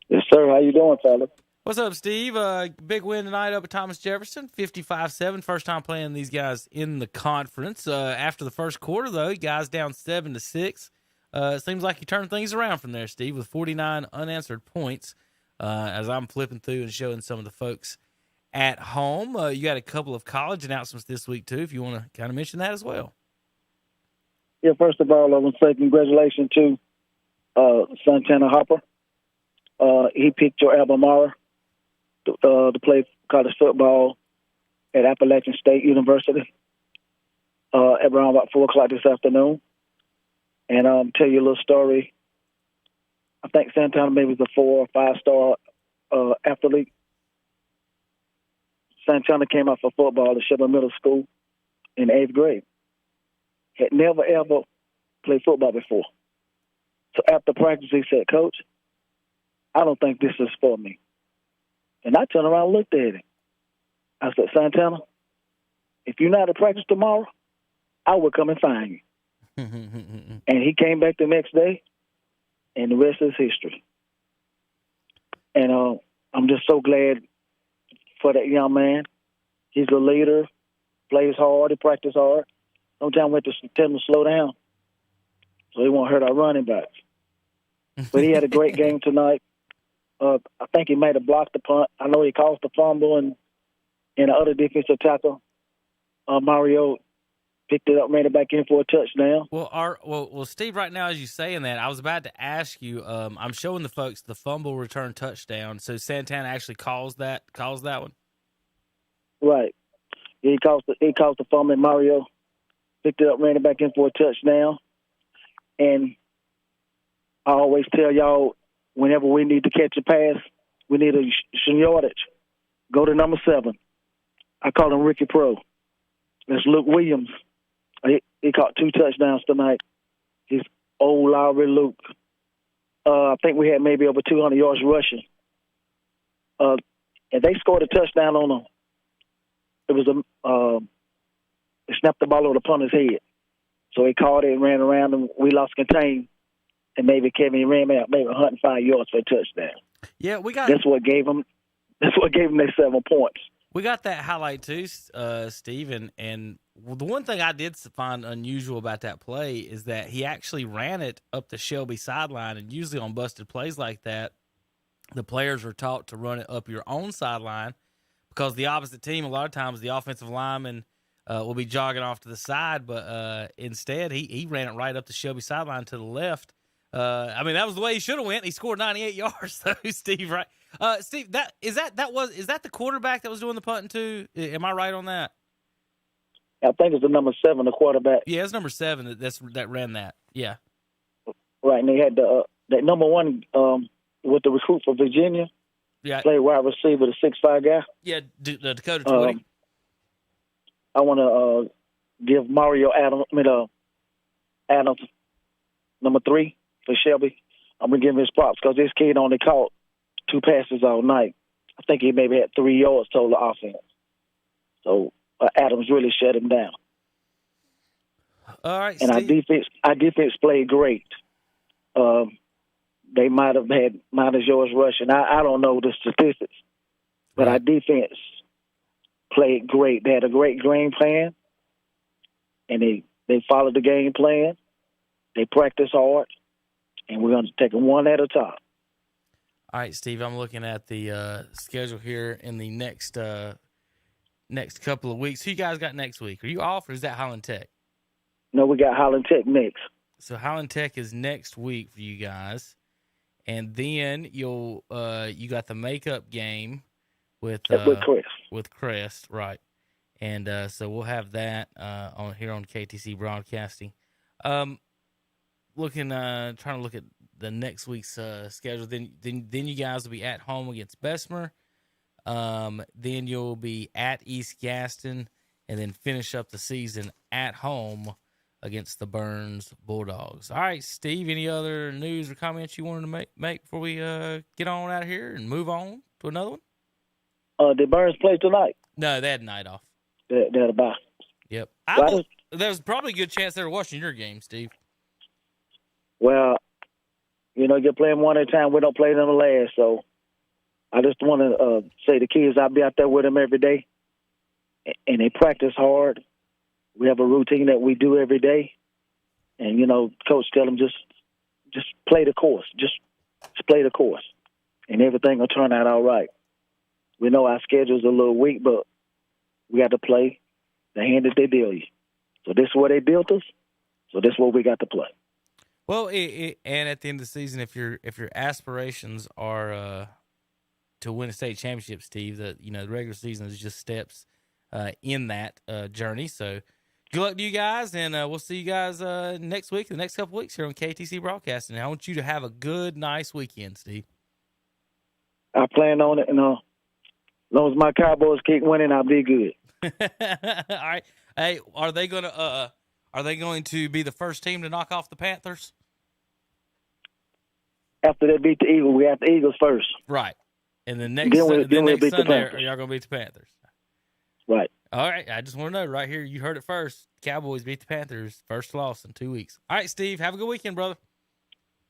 Yes, sir. How you doing, fella? What's up, Steve? Big win tonight up at Thomas Jefferson, 55-7. First time playing these guys in the conference. After the first quarter, though, you guys down 7-6. It seems like you turned things around from there, Steve, with 49 unanswered points. As I'm flipping through and showing some of the folks at home, you got a couple of college announcements this week, too, if you want to kind of mention that as well. Yeah, first of all, I want to say congratulations to Santana Hopper. He picked your Albemarle to play college football at Appalachian State University at around about 4 o'clock this afternoon. And tell you a little story. I think Santana maybe was a 4 or 5-star athlete. Santana came out for football at Shelby Middle School in 8th grade. Had never, ever played football before. So after practice, he said, Coach, I don't think this is for me. And I turned around and looked at him. I said, Santana, if you're not at practice tomorrow, I will come and find you. And he came back the next day, and the rest is history. And I'm just so glad for that young man. He's a leader, plays hard, he practices hard. Sometimes we have to tell him to slow down so he won't hurt our running backs. But he had a great game tonight. I think he might have blocked the punt. I know he caused the fumble, and the other defensive tackle, Mario, picked it up, ran it back in for a touchdown. Well, Steve, right now as you saying that, I was about to ask you. I'm showing the folks the fumble return touchdown. So Santana actually calls that one. Right. He caused the fumble, and Mario picked it up, ran it back in for a touchdown. And I always tell y'all, whenever we need to catch a pass, we need some yardage. Go to number 7. I call him Ricky Pro. That's Luke Williams. He caught 2 touchdowns tonight. He's old Lowry Luke. I think we had maybe over 200 yards rushing. And they scored a touchdown on him. It was they snapped the ball over the punter's head. So he caught it and ran around, and we lost contain. And maybe Kevin ran out maybe 105 yards for a touchdown. Yeah, we got. That's what gave them their 7 points. We got that highlight too, Steve. And the one thing I did find unusual about that play is that he actually ran it up the Shelby sideline. And usually on busted plays like that, the players are taught to run it up your own sideline because the opposite team, a lot of times, the offensive lineman will be jogging off to the side. But instead, he ran it right up the Shelby sideline to the left. I mean, that was the way he should have went. He scored 98 yards, though, Steve, right? Steve, is that the quarterback that was doing the punting too? Am I right on that? I think it's the number 7, the quarterback. Yeah, it's number 7 that ran that. Yeah. Right, and they had that number 1 with the recruit for Virginia. Yeah. Played wide receiver, the 6'5" guy. Yeah, the Dakota Twitty. I want to give Mario Adams number 3 for Shelby. I'm going to give him his props because this kid only caught 2 passes all night. I think he maybe had 3 yards total offense. So Adams really shut him down. All right, and our defense played great. They might have had minus yards rushing. I don't know the statistics, but our defense played great. They had a great game plan, and they They follow the game plan. They practice hard, and we're going to take them one at a time. All right, Steve, I'm looking at the schedule here in the next couple of weeks. Who you guys got next week? Are you off, or is that Highland Tech? No, we got Highland Tech next. So Highland Tech is next week for you guys, and then you got the makeup game with Crest. With Crest, right? And so we'll have that on KTC Broadcasting. Trying to look at the next week's schedule. Then you guys will be at home against Bessemer. Then you'll be at East Gaston, and then finish up the season at home against the Burns Bulldogs. All right, Steve, any other news or comments you wanted to make before we get on out of here and move on to another one? Did Burns play tonight? No, they had a night off. They had a bye. Yep. Well, There's probably a good chance they were watching your game, Steve. Well, you're playing one at a time. We don't play them last, so I just want to say the kids, I'll be out there with them every day, and they practice hard. We have a routine that we do every day, and coach tell them just play the course, just play the course, and everything will turn out all right. We know our schedule's a little weak, but we got to play the hand that they deal you. So this is where they built us. So this is what we got to play. Well, and at the end of the season, if your aspirations are to win a state championship, Steve, the regular season is just steps in that journey. So good luck to you guys, and we'll see you guys next week, the next couple weeks here on KTC Broadcasting. I want you to have a good, nice weekend, Steve. I plan on it, and as long as my Cowboys keep winning, I'll be good. All right. Hey, are they going to be the first team to knock off the Panthers? After they beat the Eagles, we have the Eagles first. Right. And the next Sunday, y'all going to beat the Panthers. Right. All right. I just want to know right here. You heard it first. Cowboys beat the Panthers. First loss in 2 weeks. All right, Steve. Have a good weekend, brother.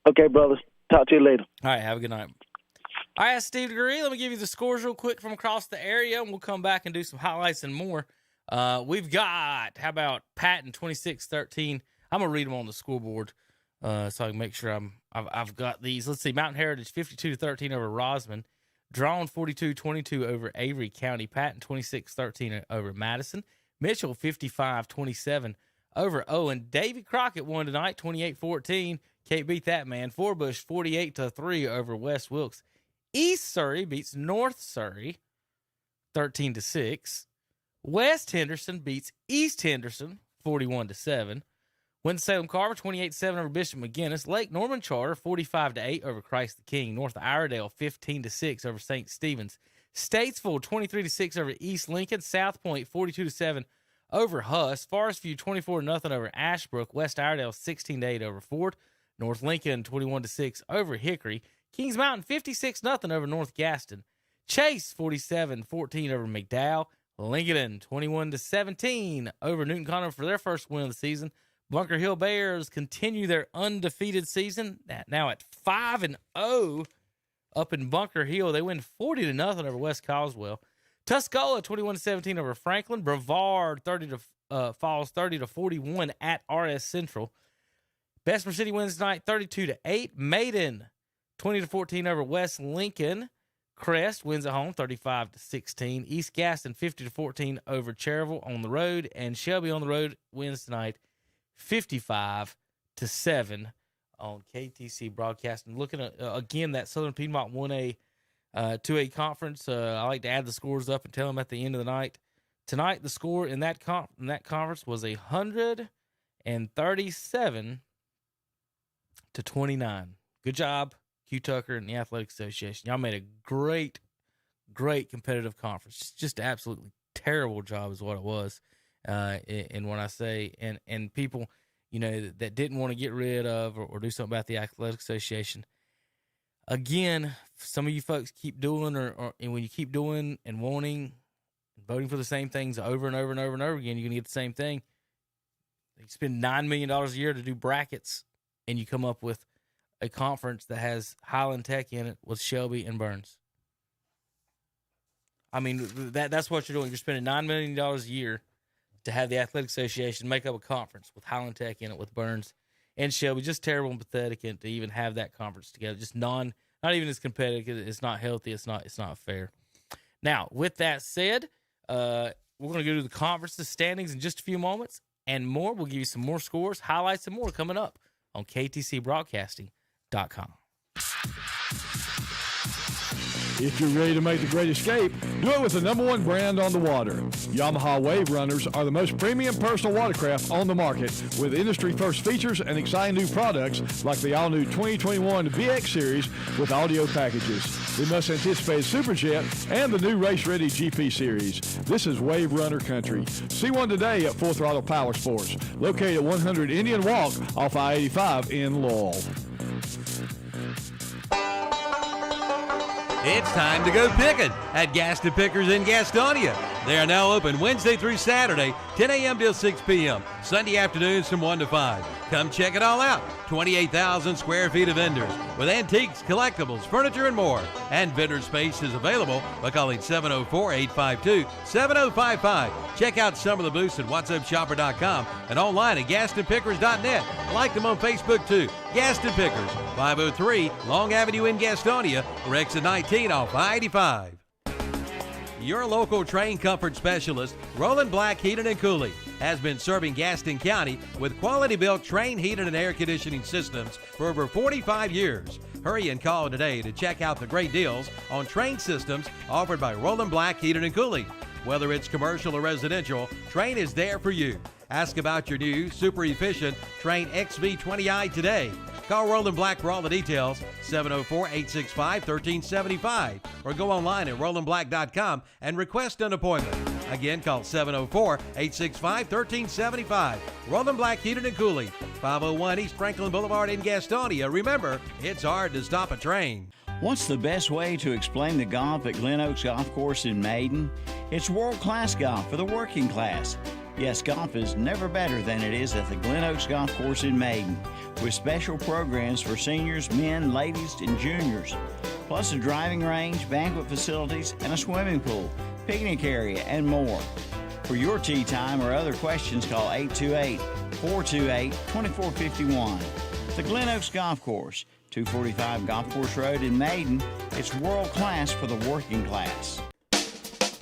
Okay, brothers. Talk to you later. All right. Have a good night. All right, Steve DeGree. Let me give you the scores real quick from across the area, and we'll come back and do some highlights and more. We've got, how about Patton 26-13? I'm going to read them on the scoreboard so I can make sure I've got these. Let's see. Mountain Heritage 52-13 over Rosman. Drawn 42-22 over Avery County. Patton 26-13 over Madison. Mitchell 55-27 over Owen. Davy Crockett won tonight 28-14. Can't beat that, man. Forbush 48-3 over West Wilkes. East Surrey beats North Surrey 13-6. West Henderson beats East Henderson 41-7. Winston-Salem Carver 28-7 over Bishop McGinnis. Lake Norman Charter 45-8 over Christ the King. North Iredale 15-6 over St. Stephen's. Statesville 23-6 over East Lincoln. South Point 42-7 over Huss. Forest View 24-0 over Ashbrook. West Iredale 16-8 over Ford. North Lincoln 21-6 over Hickory. Kings Mountain 56-0 over North Gaston. Chase 47-14 over McDowell. Lincoln 21-17 over Newton Conner for their first win of the season. Bunker Hill Bears continue their undefeated season, now at 5-0 up in Bunker Hill. They win 40-0 over West Caldwell. Tuscola 21-17 over Franklin. Brevard falls 30-41 at RS Central. Bessemer City wins tonight 32-8. Maiden 20-14 over West Lincoln. Crest wins at home 35-16. East Gaston 50-14 over Cherryville on the road, and Shelby on the road wins tonight 55-7 on KTC Broadcasting. Looking at again that Southern Piedmont 1A 2A conference. I like to add the scores up and tell them at the end of the night. Tonight the score in that conference was 137-29. Good job, Q Tucker and the Athletic Association. Y'all made a great competitive conference. Just absolutely terrible job is what it was. And when I say, and people, that didn't want to get rid of or do something about the Athletic Association. Again, some of you folks keep doing, and when you keep doing and wanting, voting for the same things over and over and over and over again, you're going to get the same thing. You spend $9 million a year to do brackets, and you come up with a conference that has Highland Tech in it with Shelby and Burns. I mean, that's what you're doing. You're spending $9 million a year to have the Athletic Association make up a conference with Highland Tech in it, with Burns and Shelby. Just terrible and pathetic, and to even have that conference together. Just not even as competitive. It's not healthy. It's not fair. Now, with that said, we're going to go to the conference's standings in just a few moments and more. We'll give you some more scores, highlights, and more coming up on KTCBroadcasting.com. If you're ready to make the great escape, do it with the #1 brand on the water. Yamaha Wave Runners are the most premium personal watercraft on the market, with industry-first features and exciting new products like the all-new 2021 VX Series with audio packages, the must-anticipated Superjet, and the new race-ready GP Series. This is Wave Runner country. See one today at Full Throttle Powersports, located at 100 Indian Walk off I-85 in Laurel. It's time to go picking at Gaston Pickers in Gastonia. They are now open Wednesday through Saturday, 10 a.m. till 6 p.m., Sunday afternoons from 1 to 5. Come check it all out. 28,000 square feet of vendors with antiques, collectibles, furniture, and more. And vendor space is available by calling 704-852-7055. Check out some of the booths at whatsupshopper.com and online at GastonPickers.net. Like them on Facebook too. Gaston Pickers, 503 Long Avenue in Gastonia, or exit 19 off I-85. Your local train comfort specialist, Roland Black Heating and Cooling, has been serving Gaston County with quality-built train heating and air conditioning systems for over 45 years. Hurry and call today to check out the great deals on train systems offered by Roland Black Heating and Cooling. Whether it's commercial or residential, Train is there for you. Ask about your new, super efficient Train XV20i today. Call Roland Black for all the details, 704-865-1375, or go online at rolandblack.com and request an appointment. Again, call 704-865-1375. Roland Black Heating and Cooling, 501 East Franklin Boulevard in Gastonia. Remember, it's hard to stop a train. What's the best way to explain the golf at Glen Oaks Golf Course in Maiden? It's world-class golf for the working class. Yes, golf is never better than it is at the Glen Oaks Golf Course in Maiden, with special programs for seniors, men, ladies, and juniors, plus a driving range, banquet facilities, and a swimming pool, picnic area, and more. For your tee time or other questions, call 828-428-2451. The Glen Oaks Golf Course, 245 Golf Course Road in Maiden. It's world class for the working class.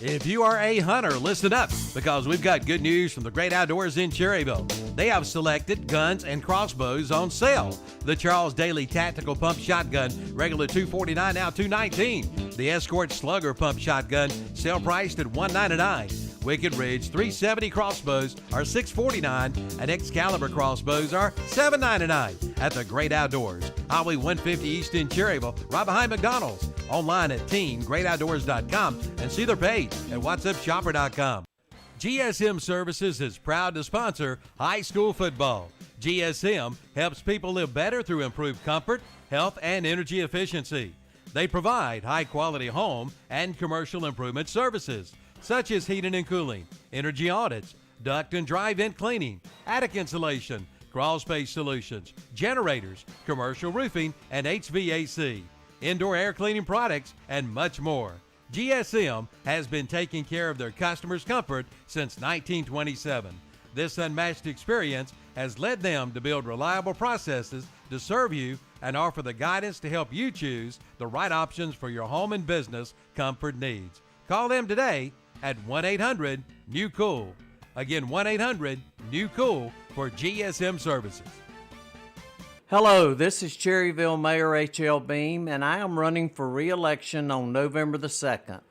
If you are a hunter, listen up, because we've got good news from the Great Outdoors in Cherryville. They have selected guns and crossbows on sale. The Charles Daly Tactical Pump Shotgun, regular $249, now $219. The Escort Slugger Pump Shotgun, sale priced at $199. Wicked Ridge 370 crossbows are $649, and Excalibur crossbows are $799 at the Great Outdoors. Highway 150 East in Cherryville, right behind McDonald's. Online at teamgreatoutdoors.com and see their page at whatsupshopper.com. GSM Services is proud to sponsor high school football. GSM helps people live better through improved comfort, health, and energy efficiency. They provide high-quality home and commercial improvement services, such as heating and cooling, energy audits, duct and dry vent cleaning, attic insulation, crawl space solutions, generators, commercial roofing, and HVAC, indoor air cleaning products, and much more. GSM has been taking care of their customers' comfort since 1927. This unmatched experience has led them to build reliable processes to serve you and offer the guidance to help you choose the right options for your home and business comfort needs. Call them today at 1-800-NEW-COOL. Again, 1-800-NEW-COOL for GSM services. Hello, this is Cherryville Mayor H.L. Beam, and I am running for re-election on November the 2nd.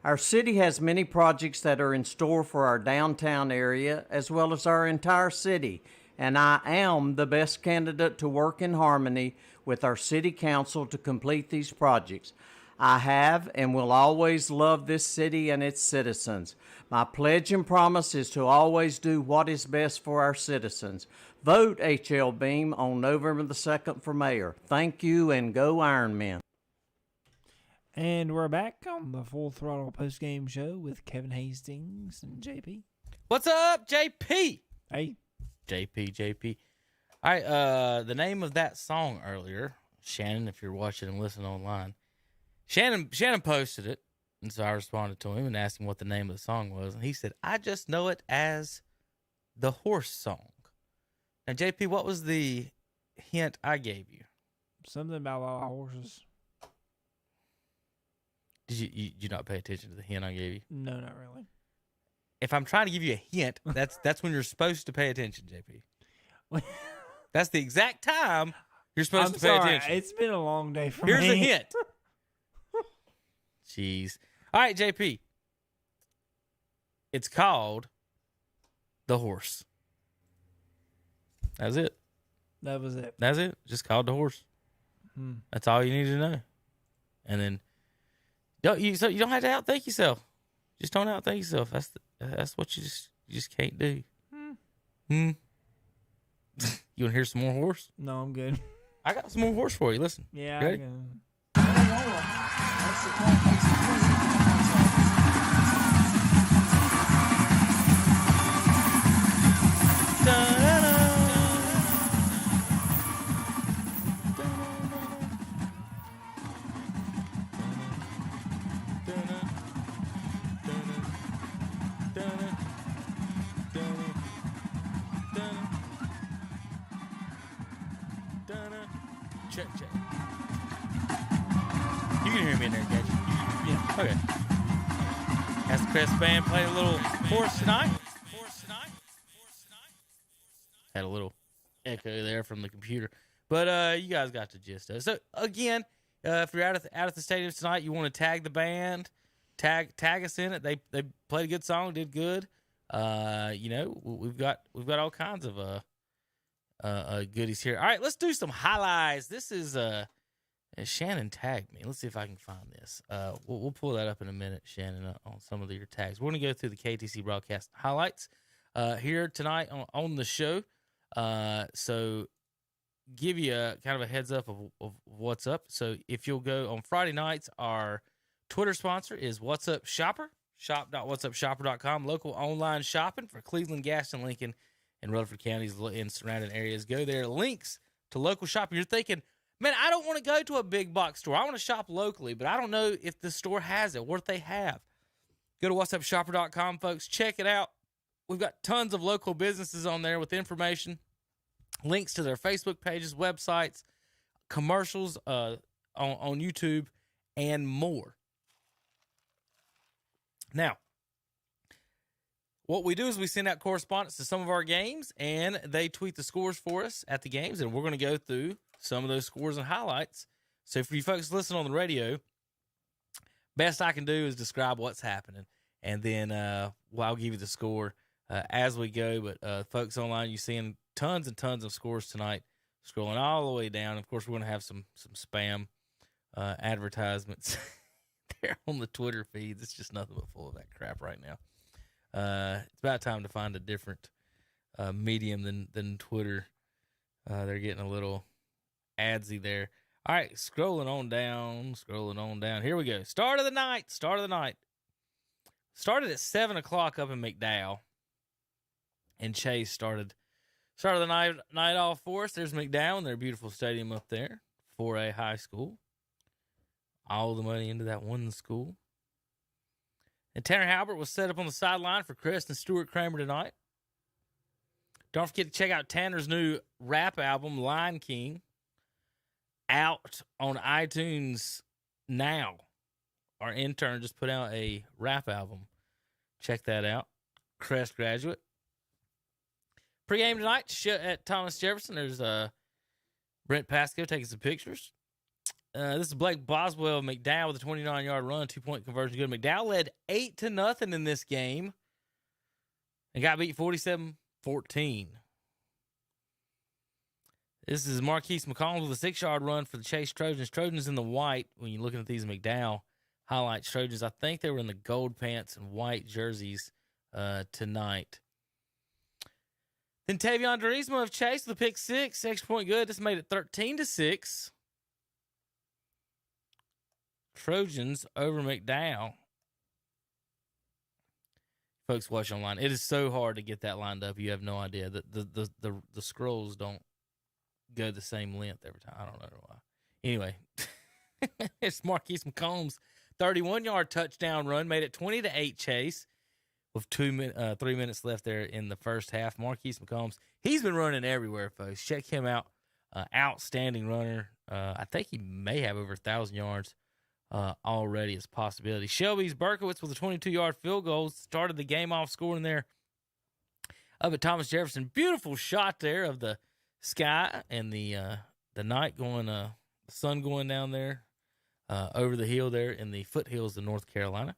Our city has many projects that are in store for our downtown area as well as our entire city, and I am the best candidate to work in harmony with our city council to complete these projects. I have and will always love this city and its citizens. My pledge and promise is to always do what is best for our citizens. Vote H.L. Beam on November the 2nd for mayor. Thank you, and go Ironmen. And we're back on the Full Throttle postgame show with Kevin Hastings and JP. What's up, JP? Hey. JP. All right, the name of that song earlier, Shannon, if you're watching and listening online, Shannon posted it, and so I responded to him and asked him what the name of the song was, and he said, I just know it as the horse song. Now, JP, what was the hint I gave you? Something about a lot of horses. Did you not pay attention to the hint I gave you? No, not really. If I'm trying to give you a hint, that's when you're supposed to pay attention, JP. That's the exact time you're supposed to pay attention. It's been a long day for Here's me. a hint. Jeez. All right, JP. It's called The Horse. That's it. That was it. That's it. Just called The Horse. That's all you need to know. And then you don't have to outthink yourself. Just don't outthink yourself. That's what you just can't do. You want to hear some more horse? No, I'm good. I got some more horse for you. Listen. Yeah. Ready? Check. You can hear me in there, can't you? Yeah. Okay. Has the Crest Band played a little horse tonight? Had a little echo there from the computer. But you guys got the gist of it. So, again, if you're out at the stadium tonight, you want to tag the band, tag us in it. They played a good song, did good. We've got all kinds of goodies here. All right, let's do some highlights. This is Shannon tagged me. Let's see if I can find this. We'll pull that up in a minute, Shannon, on some of your tags. We're going to go through the KTC broadcast highlights here tonight on the show. So give you a kind of a heads up of what's up. So if you'll go on Friday nights, our Twitter sponsor is What's Up Shopper, shop.whatsupshopper.com, local online shopping for Cleveland, Gaston, Lincoln, and Rutherford counties and surrounding areas. Go there. Links to local shopping. You're thinking, man, I don't want to go to a big box store. I want to shop locally, but I don't know if the store has it, what they have. Go to whatsupshopper.com, folks. Check it out. We've got tons of local businesses on there with information, links to their Facebook pages, websites, commercials on YouTube, and more. Now, what we do is we send out correspondence to some of our games, and they tweet the scores for us at the games, and we're going to go through some of those scores and highlights. So for you folks listening on the radio, best I can do is describe what's happening, and then I'll give you the score as we go. But folks online, you're seeing tons and tons of scores tonight, scrolling all the way down. Of course, we're going to have some spam advertisements there on the Twitter feeds. It's just nothing but full of that crap right now. It's about time to find a different medium than Twitter. They're getting a little adsy there. All right, scrolling on down. Here we go. Start of the night. Started at 7 o'clock up in McDowell. And Chase started the night off for us. There's McDowell and their beautiful stadium up there. 4A high school. All the money into that one school. And Tanner Halbert was set up on the sideline for Chris and Stuart Kramer tonight. Don't forget to check out Tanner's new rap album, Lion King, out on iTunes now. Our intern just put out a rap album. Check that out. Crest graduate. Pre-game tonight at Thomas Jefferson. There's Brent Pasco taking some pictures. This is Blake Boswell of McDowell with a 29-yard run, 2-point conversion. Good. McDowell led 8-0 in this game and got beat 47-14. This is Marquise McCollum with a 6-yard run for the Chase Trojans. Trojans in the white. When you're looking at these McDowell highlights, Trojans, I think they were in the gold pants and white jerseys tonight. Then Tavion Derisma of Chase with a pick 6, extra point good. This made it 13-6. Trojans over McDowell. Folks watch online. It is so hard to get that lined up. You have no idea. The scrolls don't go the same length every time. I don't know why. Anyway, it's Marquise McCombs' 31-yard touchdown run made it 20-8 Chase with 3 minutes left there in the first half. Marquise McCombs, he's been running everywhere, folks. Check him out. Outstanding runner. I think he may have over 1,000 yards already as a possibility. Shelby's Berkowitz with a 22-yard field goal started the game off scoring there up at Thomas Jefferson. Beautiful shot there of the sky and the night going, the sun going down there over the hill there in the foothills of North Carolina.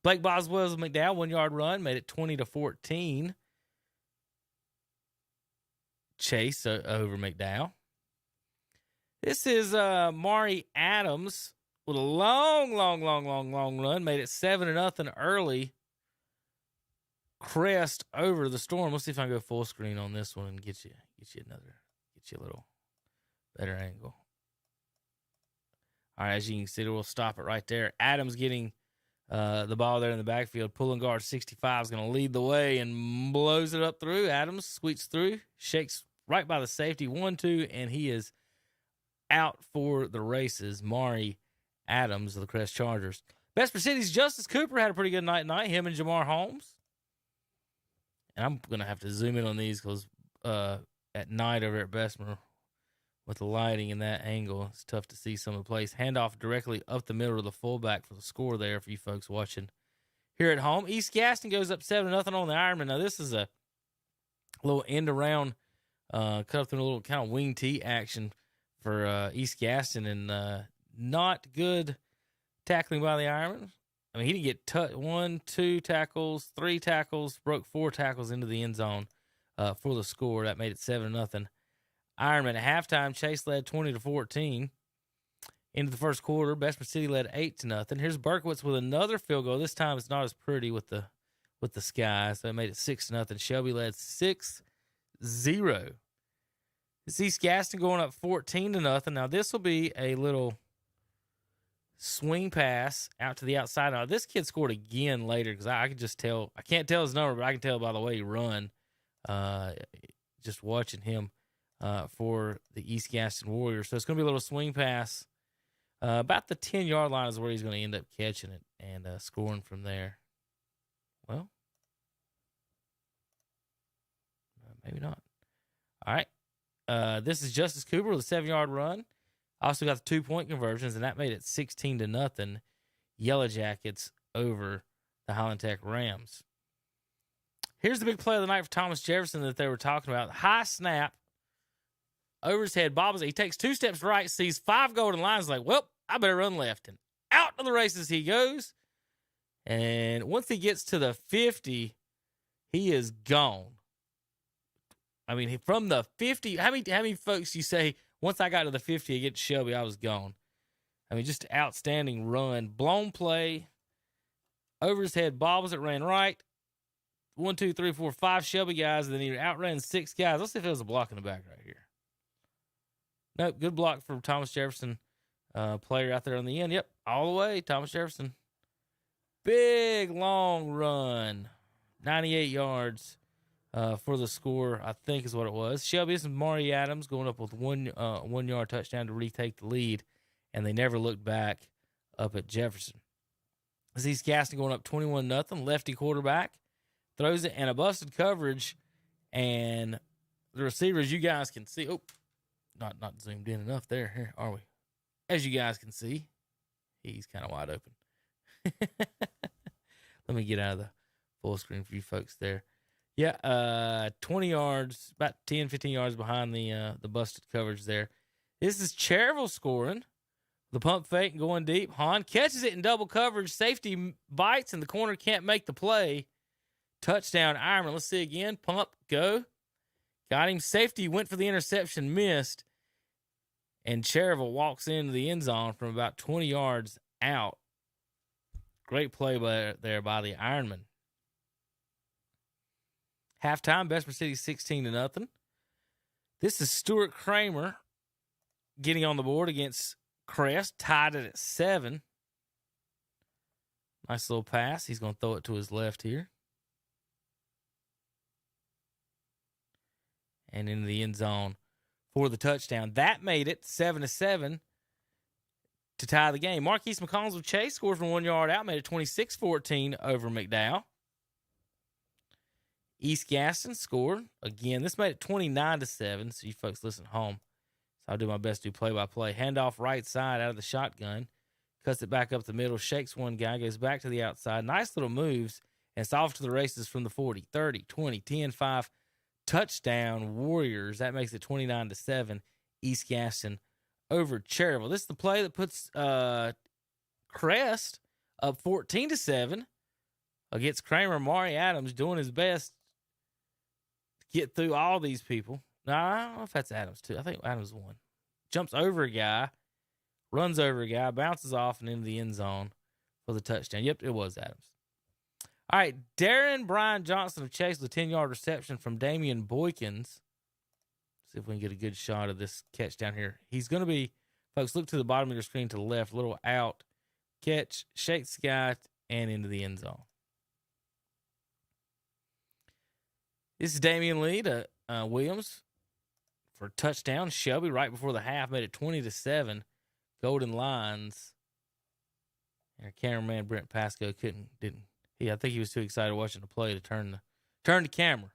Blake Boswell's McDowell 1-yard run made it 20-14. Chase over McDowell. This is Maury Adams with a long run. Made it 7-0 early. Crest over the Storm. Let's see if I can go full screen on this one and get you a little better angle. All right, as you can see, we'll stop it right there. Adams getting the ball there in the backfield. Pulling guard 65 is going to lead the way and blows it up through. Adams sweeps through, shakes right by the safety, 1-2, and he is out for the races. Maury Adams of the Crest Chargers. Vesper City's Justice Cooper had a pretty good night tonight. Him and Jamar Holmes. And I'm going to have to zoom in on these because at night over at Bessemer with the lighting and that angle, it's tough to see some of the plays. Handoff directly up the middle of the fullback for the score there for you folks watching here at home. East Gaston goes up 7-0 on the Ironman. Now, this is a little end around, cut up through a little kind of wing tee action for East Gaston, and not good tackling by the Ironman. I mean, he didn't get 1, 2 tackles, 3 tackles, broke 4 tackles into the end zone for the score. That made it 7-0. Ironman at halftime, Chase led 20-14. Into the first quarter, Bessemer City led 8-0. Here's Berkowitz with another field goal. This time it's not as pretty with the sky, so it made it 6-0. Shelby led 6-0. It's East Gaston going up 14-0. Now this will be a little swing pass out to the outside. Now this kid scored again later because I could just tell. I can't tell his number, but I can tell by the way he run. Just watching him for the East Gaston Warriors. So it's going to be a little swing pass. About the 10-yard line is where he's going to end up catching it and scoring from there. Well, maybe not. All right. This is Justice Cooper with a 7-yard run. Also got the 2-point conversions, and that made it 16-0. Yellow Jackets over the Highland Tech Rams. Here's the big play of the night for Thomas Jefferson that they were talking about. High snap over his head, bobbles it. He takes 2 steps right, sees 5 golden lines, like, well, I better run left. And out of the races he goes. And once he gets to the 50, he is gone. I mean, from the 50, how many folks you say, once I got to the 50 against Shelby, I was gone? I mean, just outstanding run. Blown play. Over his head, bobbles it, ran right. 1, 2, 3, 4, 5 Shelby guys, and then he outran 6 guys. Let's see if it was a block in the back right here. Nope, good block from Thomas Jefferson, player out there on the end. Yep, all the way, Thomas Jefferson. Big, long run. 98 yards for the score, I think is what it was. Shelby, this is Maury Adams going up with 1-yard touchdown to retake the lead, and they never looked back up at Jefferson. This East Gaston going up 21-0. Lefty quarterback throws it and a busted coverage, and the receivers, you guys can see. Oh, not zoomed in enough there. Here, are we? As you guys can see, he's kind of wide open. Let me get out of the full screen for you folks there. Yeah, 20 yards, about 10, 15 yards behind the busted coverage there. This is Cherville scoring. The pump fake and going deep. Hahn catches it in double coverage. Safety bites, and the corner can't make the play. Touchdown, Ironman. Let's see again. Pump, go. Got him. Safety went for the interception, missed. And Cherville walks into the end zone from about 20 yards out. Great play there by the Ironman. Halftime, Bessemer City 16-0. This is Stuart Kramer getting on the board against Crest, tied it at 7. Nice little pass. He's going to throw it to his left here. And into the end zone for the touchdown. That made it 7-7 to tie the game. Marquise McCombs with Chase scored from 1 yard out, made it 26-14 over McDowell. East Gaston scored again. This made it 29-7. So you folks listen home. So I'll do my best to do play-by-play. Handoff right side out of the shotgun. Cuts it back up the middle. Shakes one guy. Goes back to the outside. Nice little moves. And it's off to the races from the 40, 30, 20, 10, 5. Touchdown Warriors. That makes it 29-7. East Gaston over Cherryville. This is the play that puts Crest up 14-7 against Kramer. Maury Adams doing his best to get through all these people. Now, I don't know if that's Adams, too. I think Adams won. Jumps over a guy, runs over a guy, bounces off and into the end zone for the touchdown. Yep, it was Adams. All right, Darren Brian Johnson of Chase with a 10-yard reception from Damian Boykins. See if we can get a good shot of this catch down here. He's going to be, folks, look to the bottom of your screen to the left, a little out, catch, shakes the guy, and into the end zone. This is Damian Lee to Williams for a touchdown. Shelby right before the half made it 20-7. Golden Lions. And our cameraman Brent Pasco didn't. I think he was too excited watching the play to turn the camera.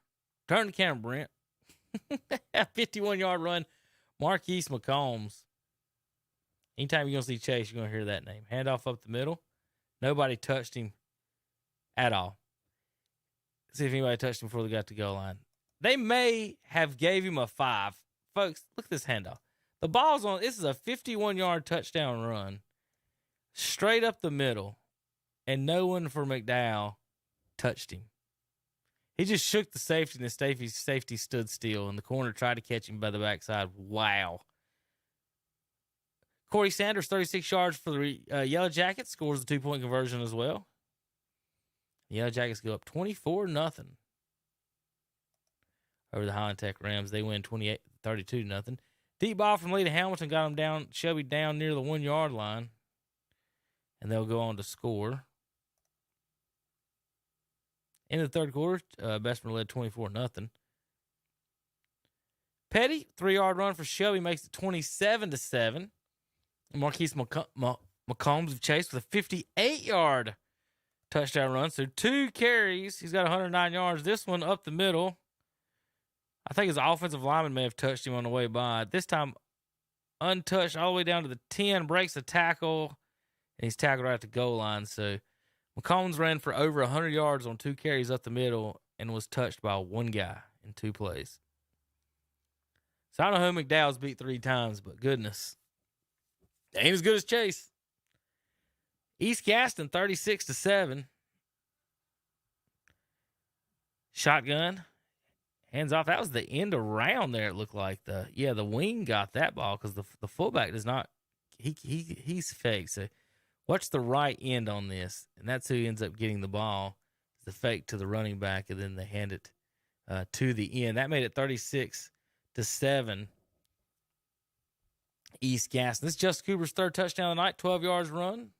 Turn the camera, Brent. 51-yard run. Marquise McCombs. Anytime you're going to see Chase, you're going to hear that name. Handoff up the middle. Nobody touched him at all. See if anybody touched him before they got to goal line. They may have gave him a 5. Folks, look at this handoff. The ball's on. This is a 51-yard touchdown run. Straight up the middle. And no one for McDowell touched him. He just shook the safety, and the safety stood still, and the corner tried to catch him by the backside. Wow. Corey Sanders, 36 yards for the Yellow Jackets, scores the 2-point conversion as well. The Yellow Jackets go up 24-0 over the Highland Tech Rams. They win 32-0. Deep ball from Lee to Hamilton got him down, Shelby down near the 1-yard line, and they'll go on to score. In the third quarter, Bessemer led 24-0. Petty, 3-yard run for Shelby makes it 27-7. Marquise McCombs of Chase with a 58-yard touchdown run. So 2 carries. He's got 109 yards. This one up the middle. I think his offensive lineman may have touched him on the way by. This time untouched all the way down to the 10, breaks a tackle, and he's tackled right at the goal line. So McCombs ran for over 100 yards on 2 carries up the middle and was touched by 1 guy in 2 plays. So I don't know who McDowell's beat 3 times, but goodness, they ain't as good as Chase. East Gaston 36-7. Shotgun. Hands off. That was the end around there, it looked like. The wing got that ball because the fullback does not. He's fake. So watch the right end on this, and that's who ends up getting the ball. The fake to the running back, and then they hand it to the end. That made it 36-7. East Gaston. This is Justin Cooper's 3rd touchdown of the night, 12 yards run.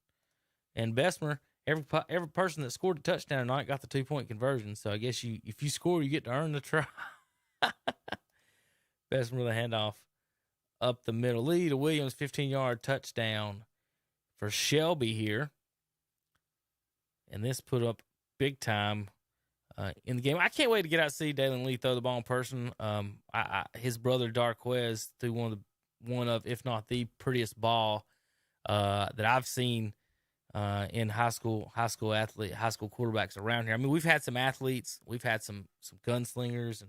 And Bessemer, every person that scored a touchdown tonight got the 2-point conversion. So I guess if you score, you get to earn the try. Bessemer with a handoff up the middle. Lee to Williams, 15-yard touchdown for Shelby here. And this put up big time in the game. I can't wait to get out and see Dalen Lee throw the ball in person. His brother Darquez threw one of, if not the prettiest ball that I've seen in high school quarterbacks around here. I mean, we've had some athletes, we've had some gunslingers,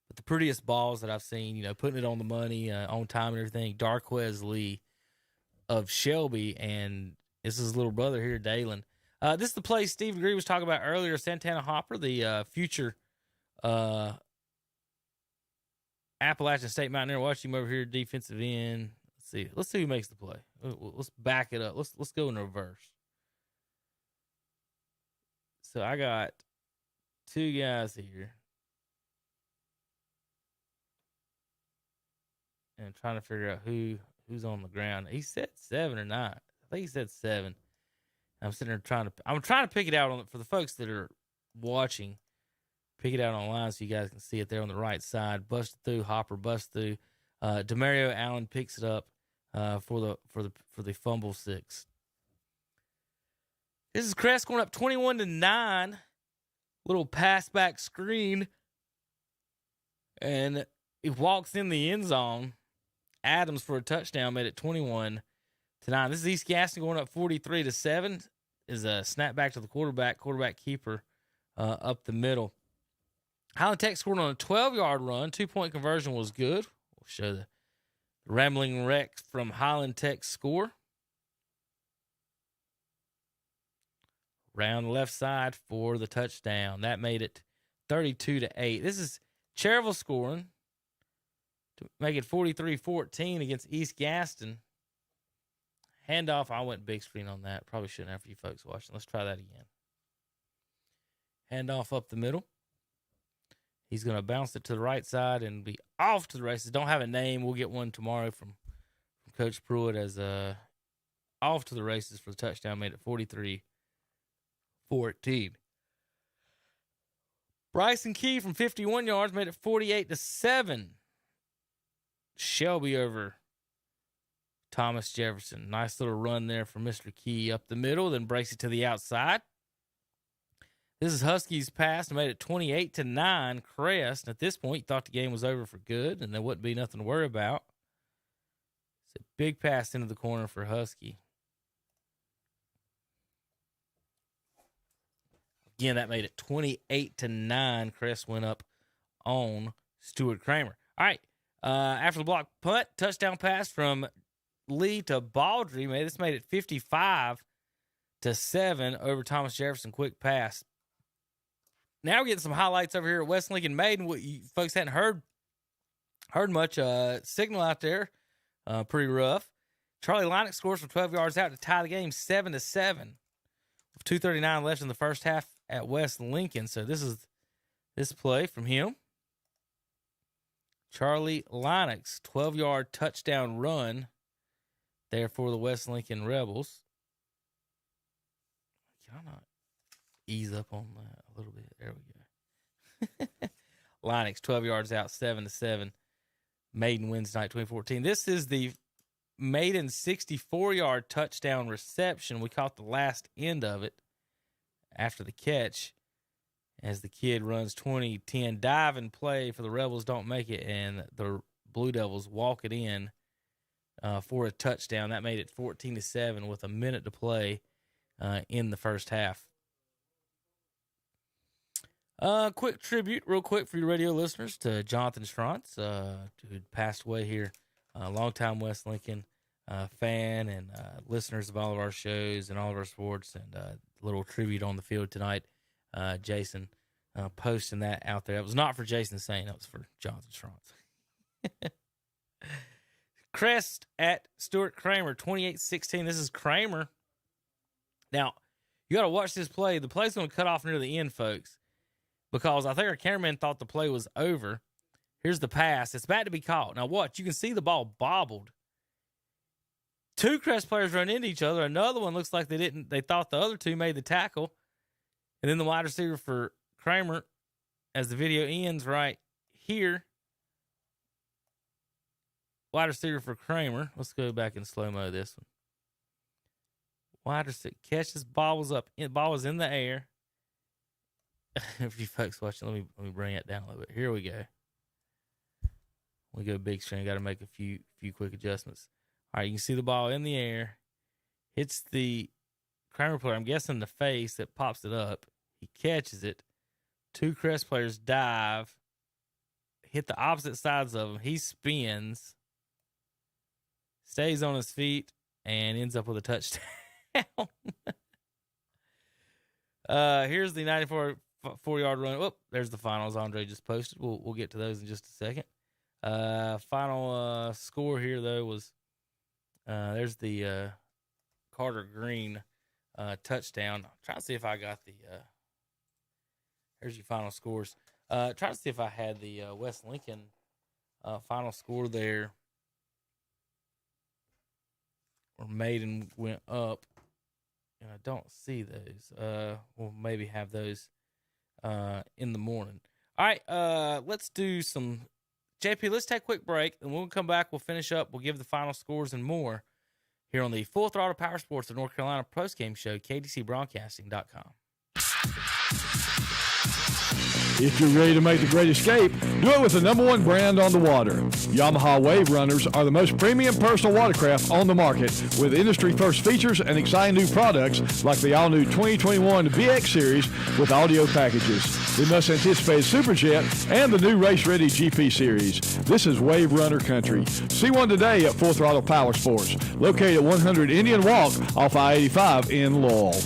but the prettiest balls that I've seen, putting it on the money, on time and everything, Darquez Lee of Shelby, and this is his little brother here, Dalen. This is the play Steve Degree was talking about earlier. Santana Hopper, the future Appalachian State Mountaineer. Watch him over here, defensive end. Let's see who makes the play. Let's back it up. Let's go in reverse. So I got 2 guys here, and I'm trying to figure out who's on the ground. He said 7 or 9. I think he said 7. I'm sitting there trying to pick it out for the folks that are watching. Pick it out online so you guys can see it there on the right side. Bust through, Hopper bust through. Demario Allen picks it up for the fumble 6. This is Crest going up 21-9. Little pass back screen And he walks in the end zone. Adams for a touchdown made it 21-9. This is East Gaston going up 43-7. Is a snap back to the quarterback keeper up the middle. Highland Tech scored on a 12-yard run. 2-point conversion was good. We'll show the Rambling Wreck from Highland Tech score. Round the left side for the touchdown. That made it 32-8. This is Cherville scoring to make it 43-14 against East Gaston. Handoff. I went big screen on that. Probably shouldn't have for you folks watching. Let's try that again. Handoff up the middle. He's going to bounce it to the right side and be off to the races. Don't have a name. We'll get one tomorrow from Coach Pruitt as off to the races for the touchdown. Made it 43-14. Bryson Key from 51 yards made it 48-7. Shelby over Thomas Jefferson. Nice little run there for Mr. Key up the middle, then breaks it to the outside. This is Huskies' pass and made it 28-9. Crest, at this point, thought the game was over for good and there wouldn't be nothing to worry about. It's a big pass into the corner for Husky. Again, that made it 28-9. Crest went up on Stuart Kramer. All right, after the block punt, touchdown pass from Lee to Baldry. This made it 55-7 over Thomas Jefferson. Quick pass. Now we're getting some highlights over here at West Lincoln Maiden. What you folks hadn't heard much. Signal out there, pretty rough. Charlie Lennox scores from 12 yards out to tie the game 7-7 with 2:39 left in the first half at West Lincoln. So this is this play from him. Charlie Lennox, 12-yard touchdown run there for the West Lincoln Rebels. Can I not ease up on that a little bit? There we go. Lennox, 12 yards out, 7-7. Maiden wins tonight, 2014. This is the Maiden 64-yard touchdown reception. We caught the last end of it after the catch as the kid runs 20-10. Dive and play for the Rebels, don't make it, and the Blue Devils walk it in for a touchdown. That made it 14-7 with a minute to play in the first half. Quick tribute, real quick for your radio listeners, to Jonathan Schrantz, who passed away here. Longtime West Lincoln fan and listeners of all of our shows and all of our sports, and a little tribute on the field tonight. Jason posting that out there. It was not for Jason Saint, that was for Jonathan Schrantz. Crest at Stuart Kramer, 28-16. This is Kramer. Now, you got to watch this play. The play's going to cut off near the end, folks, because I think our cameraman thought the play was over. Here's the pass. It's about to be caught. Now, watch. You can see the ball bobbled. Two Crest players run into each other. Another one looks like they thought the other two made the tackle. And then the wide receiver for Kramer, as the video ends right here. Wide receiver for Kramer. Let's go back in slow-mo this one. Wide receiver catches, bobbles up. Ball is in the air. If you folks watching, let me bring it down a little bit. Here we go. We go big screen. Got to make a few quick adjustments. All right, you can see the ball in the air. Hits the Kramer player, I'm guessing the face, that pops it up. He catches it. Two Crest players dive. Hit the opposite sides of him. He spins. Stays on his feet. And ends up with a touchdown. Here's the 94-yard run. Oh, there's the finals Andre just posted. We'll get to those in just a second. Final score here, though, was there's the Carter Green touchdown. I'm trying to see if I got the there's your final scores. Trying to see if I had the West Lincoln final score there, or Maiden went up, and I don't see those. We'll maybe have those in the morning. All right, let's do some JP. Let's take a quick break, and when we come back, we'll finish up. We'll give the final scores and more here on the Full Throttle Powersports of North Carolina postgame show, KTCBroadcasting.com. If you're ready to make the great escape, do it with the #1 brand on the water. Yamaha Wave Runners are the most premium personal watercraft on the market with industry-first features and exciting new products like the all-new 2021 VX Series with audio packages, the much-anticipated Superjet, and the new race-ready GP Series. This is Wave Runner country. See one today at Full Throttle Powersports, located at 100 Indian Walk off I-85 in Laurel.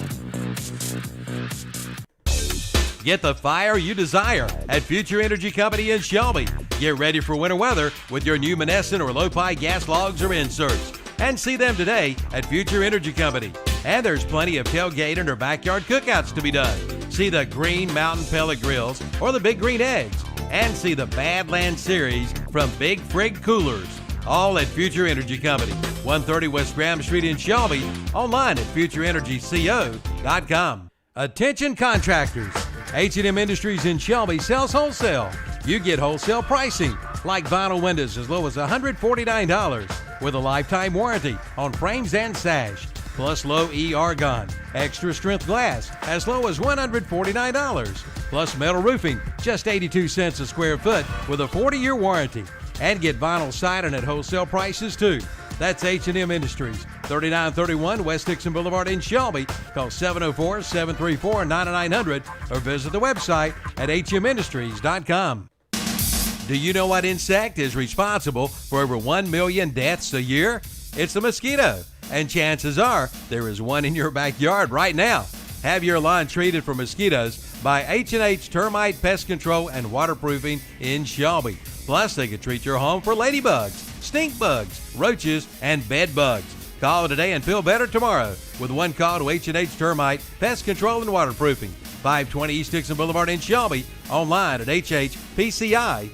Get the fire you desire at Future Energy Company in Shelby. Get ready for winter weather with your new Monessen or Low-Pi gas logs or inserts. And see them today at Future Energy Company. And there's plenty of tailgate and or backyard cookouts to be done. See the Green Mountain Pellet Grills or the Big Green Eggs. And see the Badland Series from Big Frig Coolers. All at Future Energy Company, 130 West Graham Street in Shelby. Online at futureenergyco.com. Attention contractors. H&M Industries in Shelby sells wholesale. You get wholesale pricing, like vinyl windows as low as $149 with a lifetime warranty on frames and sash, plus low E argon, extra strength glass as low as $149, plus metal roofing, just 82 cents a square foot with a 40-year warranty. And get vinyl siding at wholesale prices too. That's H&M Industries, 3931 West Dixon Boulevard in Shelby. Call 704-734-9900 or visit the website at hmindustries.com. Do you know what insect is responsible for over 1 million deaths a year? It's the mosquito, and chances are there is one in your backyard right now. Have your lawn treated for mosquitoes by H&H Termite Pest Control and Waterproofing in Shelby. Plus, they can treat your home for ladybugs, stink bugs, roaches, and bed bugs. Call today and feel better tomorrow with one call to H&H Termite Pest Control and Waterproofing, 520 East Dixon Boulevard in Shelby, online at hhpci.com.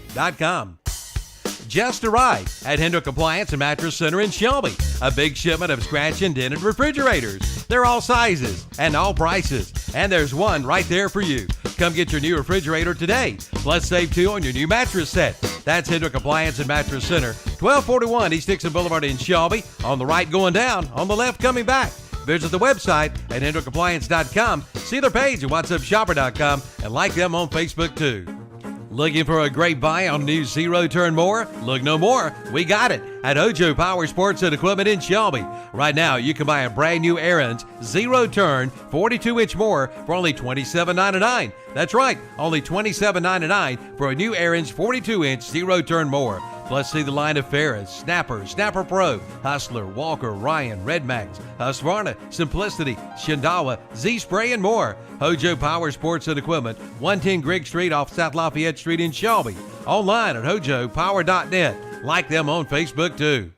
Just arrived at Hendrick Appliance and Mattress Center in Shelby. A big shipment of scratch and dented refrigerators. They're all sizes and all prices, and there's one right there for you. Come get your new refrigerator today. Plus, save $2 on your new mattress set. That's Hendrick Appliance and Mattress Center, 1241 East Dixon Boulevard in Shelby. On the right going down, on the left coming back. Visit the website at hendrickappliance.com. See their page at whatsupshopper.com and like them on Facebook too. Looking for a great buy on new zero-turn mower? Look no more. We got it at Hojo Powersports and Equipment in Shelby. Right now, you can buy a brand new Aaron's zero-turn 42-inch mower for only $27.99. That's right, only $27.99 for a new Aaron's 42-inch zero-turn mower. Plus, see the line of Ferris, Snapper, Snapper Pro, Hustler, Walker, Ryan, Red Max, Husqvarna, Simplicity, Shindawa, Z-Spray, and more. Hojo Powersports and Equipment, 110 Grigg Street off South Lafayette Street in Shelby. Online at hojopower.net. Like them on Facebook too.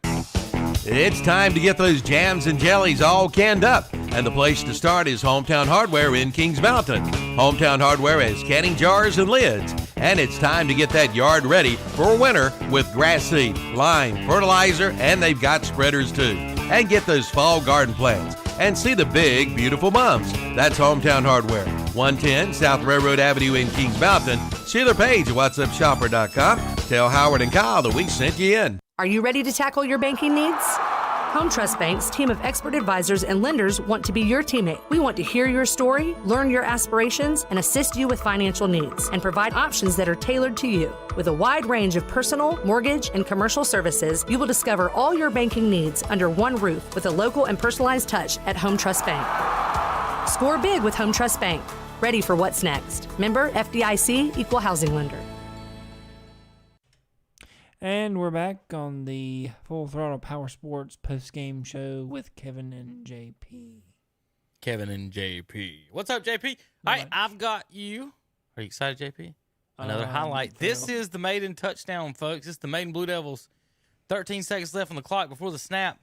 It's time to get those jams and jellies all canned up. And the place to start is Hometown Hardware in Kings Mountain. Hometown Hardware has canning jars and lids. And it's time to get that yard ready for winter with grass seed, lime, fertilizer, and they've got spreaders too. And get those fall garden plants. And see the big, beautiful mums. That's Hometown Hardware, 110 South Railroad Avenue in Kings Mountain. See their page at whatsupshopper.com. Tell Howard and Kyle that we sent you in. Are you ready to tackle your banking needs? Home Trust Bank's team of expert advisors and lenders want to be your teammate. We want to hear your story, learn your aspirations, and assist you with financial needs, and provide options that are tailored to you. With a wide range of personal, mortgage, and commercial services, you will discover all your banking needs under one roof with a local and personalized touch at Home Trust Bank. Score big with Home Trust Bank. Ready for what's next. Member FDIC, Equal Housing Lender. And we're back on the Full Throttle Powersports post-game show with Kevin and JP. Kevin and JP. What's up, JP? All right, I've got you. Are you excited, JP? Another highlight. This is the maiden touchdown, folks. It's the maiden Blue Devils. 13 seconds left on the clock before the snap.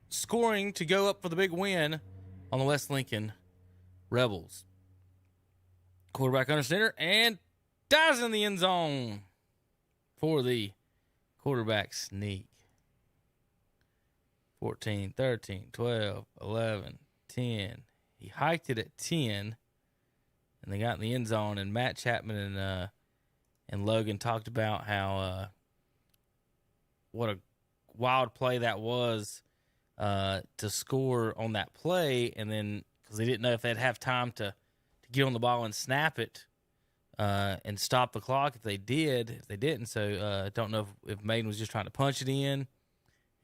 Scoring to go up for the big win on the West Lincoln Rebels. Quarterback under center and dives in the end zone for the quarterback sneak. 14, 13, 12, 11, 10. He hiked it at 10, and they got in the end zone, and Matt Chapman and Logan talked about how what a wild play that was to score on that play, and then because they didn't know if they'd have time to get on the ball and snap it and stop the clock if they didn't. So I don't know if Maiden was just trying to punch it in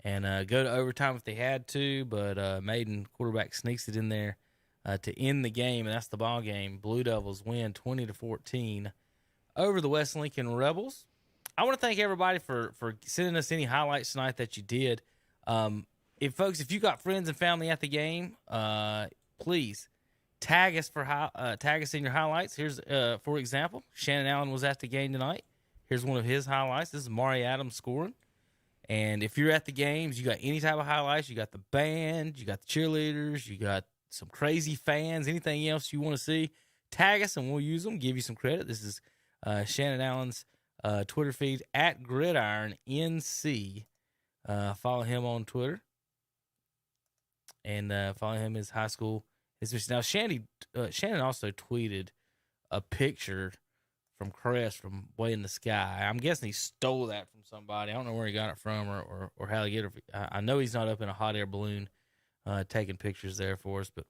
and go to overtime if they had to, but Maiden quarterback sneaks it in there to end the game, and that's the ball game. Blue Devils win 20-14 over the West Lincoln Rebels. I want to thank everybody for sending us any highlights tonight that you did. If you got friends and family at the game, please tag us in your highlights. Here's for example, Shannon Allen was at the game tonight. Here's one of his highlights. This is Mari Adams scoring. And if you're at the games, you got any type of highlights, you got the band, you got the cheerleaders, you got some crazy fans, anything else you want to see, tag us and we'll use them, give you some credit. This is Shannon Allen's Twitter feed at GridironNC. Follow him on Twitter and follow him his high school. Now, Shannon also tweeted a picture from Crest from way in the sky. I'm guessing he stole that from somebody. I don't know where he got it from or how to get it. I know he's not up in a hot air balloon taking pictures there for us, but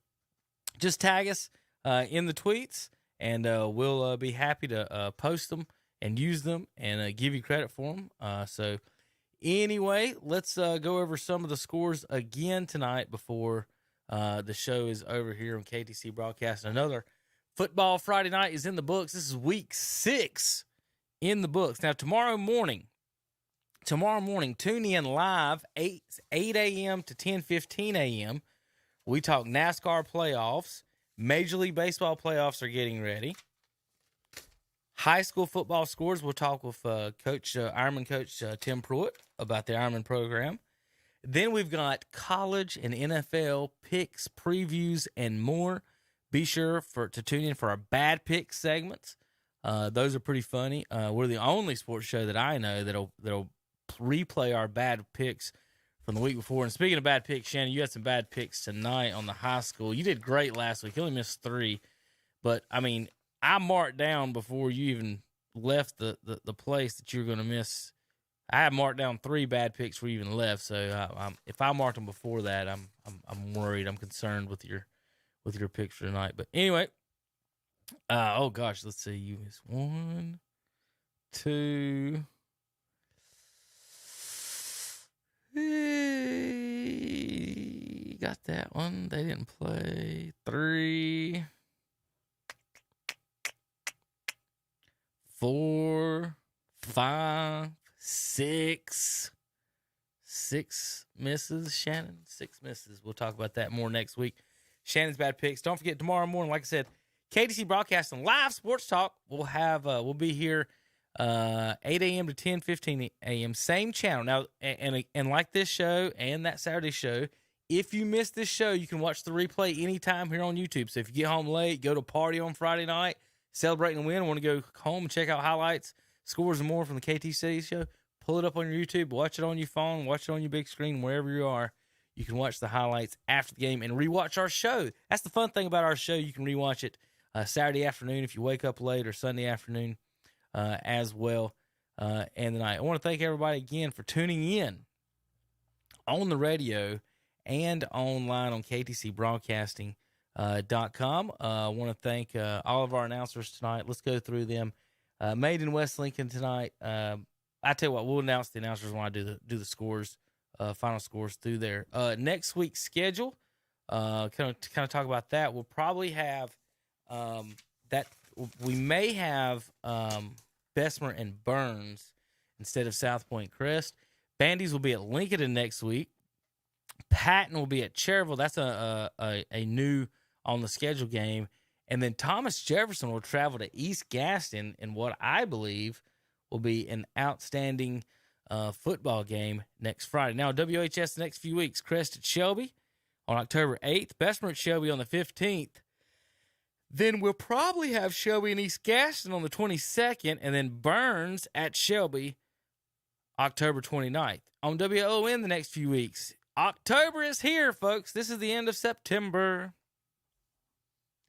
just tag us in the tweets, and we'll be happy to post them and use them and give you credit for them. So anyway, let's go over some of the scores again tonight before the show is over here on KTC Broadcast. Another Football Friday night is in the books. This is week 6 in the books. Now, tomorrow morning, tune in live 8 a.m. to 10:15 a.m. We talk NASCAR playoffs. Major League Baseball playoffs are getting ready. High school football scores. We'll talk with Ironman coach Tim Pruitt about the Ironman program. Then we've got college and NFL picks, previews, and more. Be sure to tune in for our bad picks segments. Those are pretty funny. We're the only sports show that I know that'll replay our bad picks from the week before. And speaking of bad picks, Shannon, you had some bad picks tonight on the high school. You did great last week. You only missed 3. But, I mean, I marked down before you even left the place that you were going to miss. I had marked down 3 bad picks before you even left. So if I marked them before that, I'm worried. I'm concerned with your picks for tonight. But anyway, oh gosh, let's see. You missed 1, 2. Hey, got that one. They didn't play. 3, 4, 5, 6. 6 misses, Shannon. 6 misses. We'll talk about that more next week. Shannon's bad picks. Don't forget, tomorrow morning, like I said, KTC Broadcasting live sports talk. We'll be here 8 a.m. to 10:15 a.m. Same channel. Now, and like this show and that Saturday show, if you missed this show, you can watch the replay anytime here on YouTube. So if you get home late, go to a party on Friday night, celebrating a win, want to go home and check out highlights, scores, and more from the KTC show, pull it up on your YouTube, watch it on your phone, watch it on your big screen, wherever you are. You can watch the highlights after the game and rewatch our show. That's the fun thing about our show. You can rewatch it Saturday afternoon if you wake up late, or Sunday afternoon as well. And tonight, I want to thank everybody again for tuning in on the radio and online on KTCBroadcasting.com. I want to thank all of our announcers tonight. Let's go through them. Made in West Lincoln tonight. I tell you what, we'll announce the announcers when I do the scores. Final scores through there. Next week's schedule, kind of talk about that. We'll probably have that. We may have Bessemer and Burns instead of South Point Crest. Bandy's will be at Lincoln next week. Patton will be at Cherville. That's a new on the schedule game. And then Thomas Jefferson will travel to East Gaston in what I believe will be an outstanding football game next Friday. Now, WHS the next few weeks. Crest at Shelby on October 8th. Bessemer at Shelby on the 15th. Then we'll probably have Shelby and East Gaston on the 22nd. And then Burns at Shelby October 29th. On WON the next few weeks. October is here, folks. This is the end of September.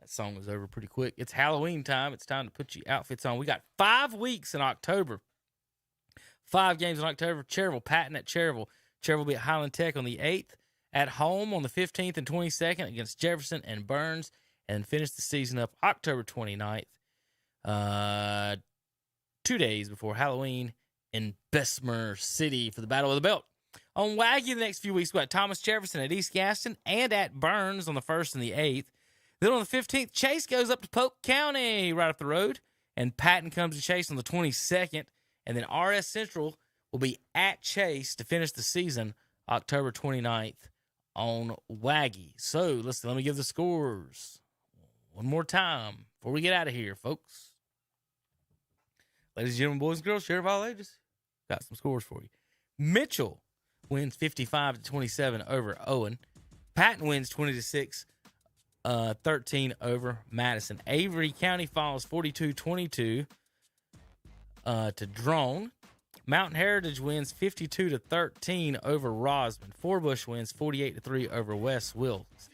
That song was over pretty quick. It's Halloween time. It's time to put your outfits on. We got 5 weeks in October. 5 games in October. Cherville, Patton at Cherville. Cherville will be at Highland Tech on the 8th. At home on the 15th and 22nd against Jefferson and Burns. And finish the season up October 29th 2 days before Halloween in Bessemer City for the Battle of the Belt. On Waggy the next few weeks, we got Thomas Jefferson at East Gaston and at Burns on the 1st and the 8th. Then on the 15th, Chase goes up to Polk County right up the road, and Patton comes to Chase on the 22nd, and then RS Central will be at Chase to finish the season October 29th on Waggy. So let me give the scores one more time before we get out of here, folks. Ladies and gentlemen, boys and girls, share of all ages, got some scores for you. Mitchell wins 55-27 over Owen. Patton wins 20-6, 13 over Madison. Avery County falls 42-22 to Drone. Mountain Heritage wins 52-13 over Rosman. Forbush wins 48-3 over West Wilkes.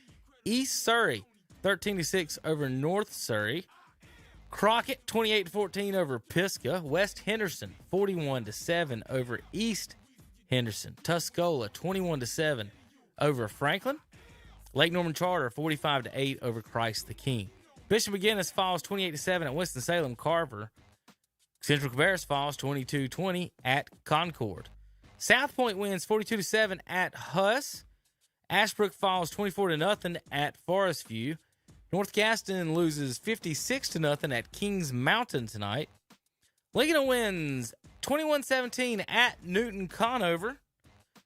East Surrey 13-6 over North Surrey. Crockett 28-14 over Pisgah. West Henderson 41-7 over East Henderson. Tuscola 21-7 over Franklin. Lake Norman Charter 45-8 over Christ the King. Bishop McGinnis falls 28-7 at Winston-Salem Carver. Central Cabarrus falls 22-20 at Concord. South Point wins 42-7 at Huss. Ashbrook falls 24-0 at Forest View. North Gaston loses 56-0 at Kings Mountain tonight. Lincoln wins 21-17 at Newton Conover.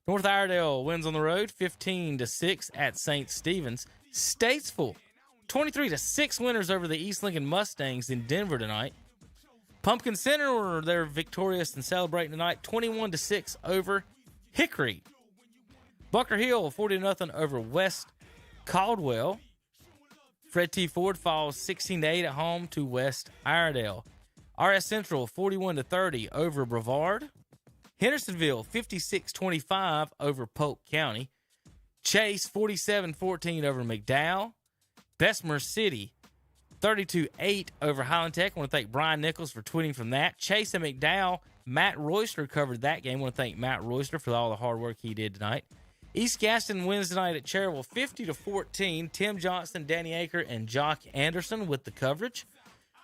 North Iredale wins on the road 15-6 at St. Stephen's. Statesville 23-6 winners over the East Lincoln Mustangs in Denver tonight. Pumpkin Center, they're victorious and celebrating tonight 21-6 over Hickory. Bunker Hill 40-0 over West Caldwell. Fred T. Ford falls 16-8 at home to West Iredale. RS Central 41-30 over Brevard. Hendersonville 56-25 over Polk County. Chase 47-14 over McDowell. Bessemer City 32-8 over Highland Tech. I want to thank Brian Nichols for tweeting from that. Chase and McDowell, Matt Royster covered that game. I want to thank Matt Royster for all the hard work he did tonight. East Gaston wins tonight at Cherryville 50-14. Tim Johnson, Danny Aker, and Jock Anderson with the coverage.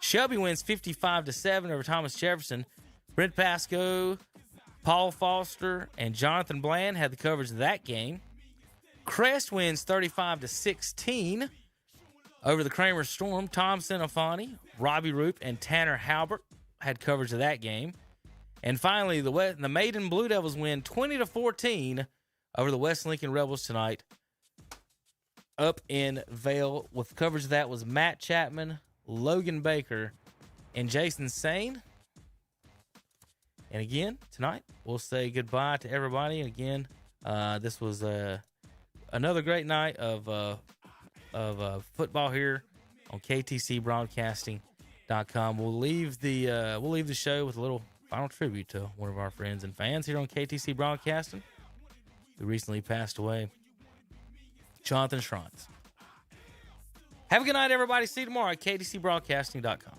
Shelby wins 55-7 over Thomas Jefferson. Brent Pasco, Paul Foster, and Jonathan Bland had the coverage of that game. Crest wins 35-16 over the Kramer Storm. Tom Sinofani, Robbie Roop, and Tanner Halbert had coverage of that game. And finally, the Maiden Blue Devils win 20-14 over the West Lincoln Rebels tonight up in Vail. With coverage of that was Matt Chapman, Logan Baker, and Jason Sane. And again, tonight, we'll say goodbye to everybody. And again, this was another great night of football here on KTCBroadcasting.com. We'll leave the show with a little final tribute to one of our friends and fans here on KTC Broadcasting, who recently passed away, Jonathan Schranz. Have a good night, everybody. See you tomorrow at KTCBroadcasting.com.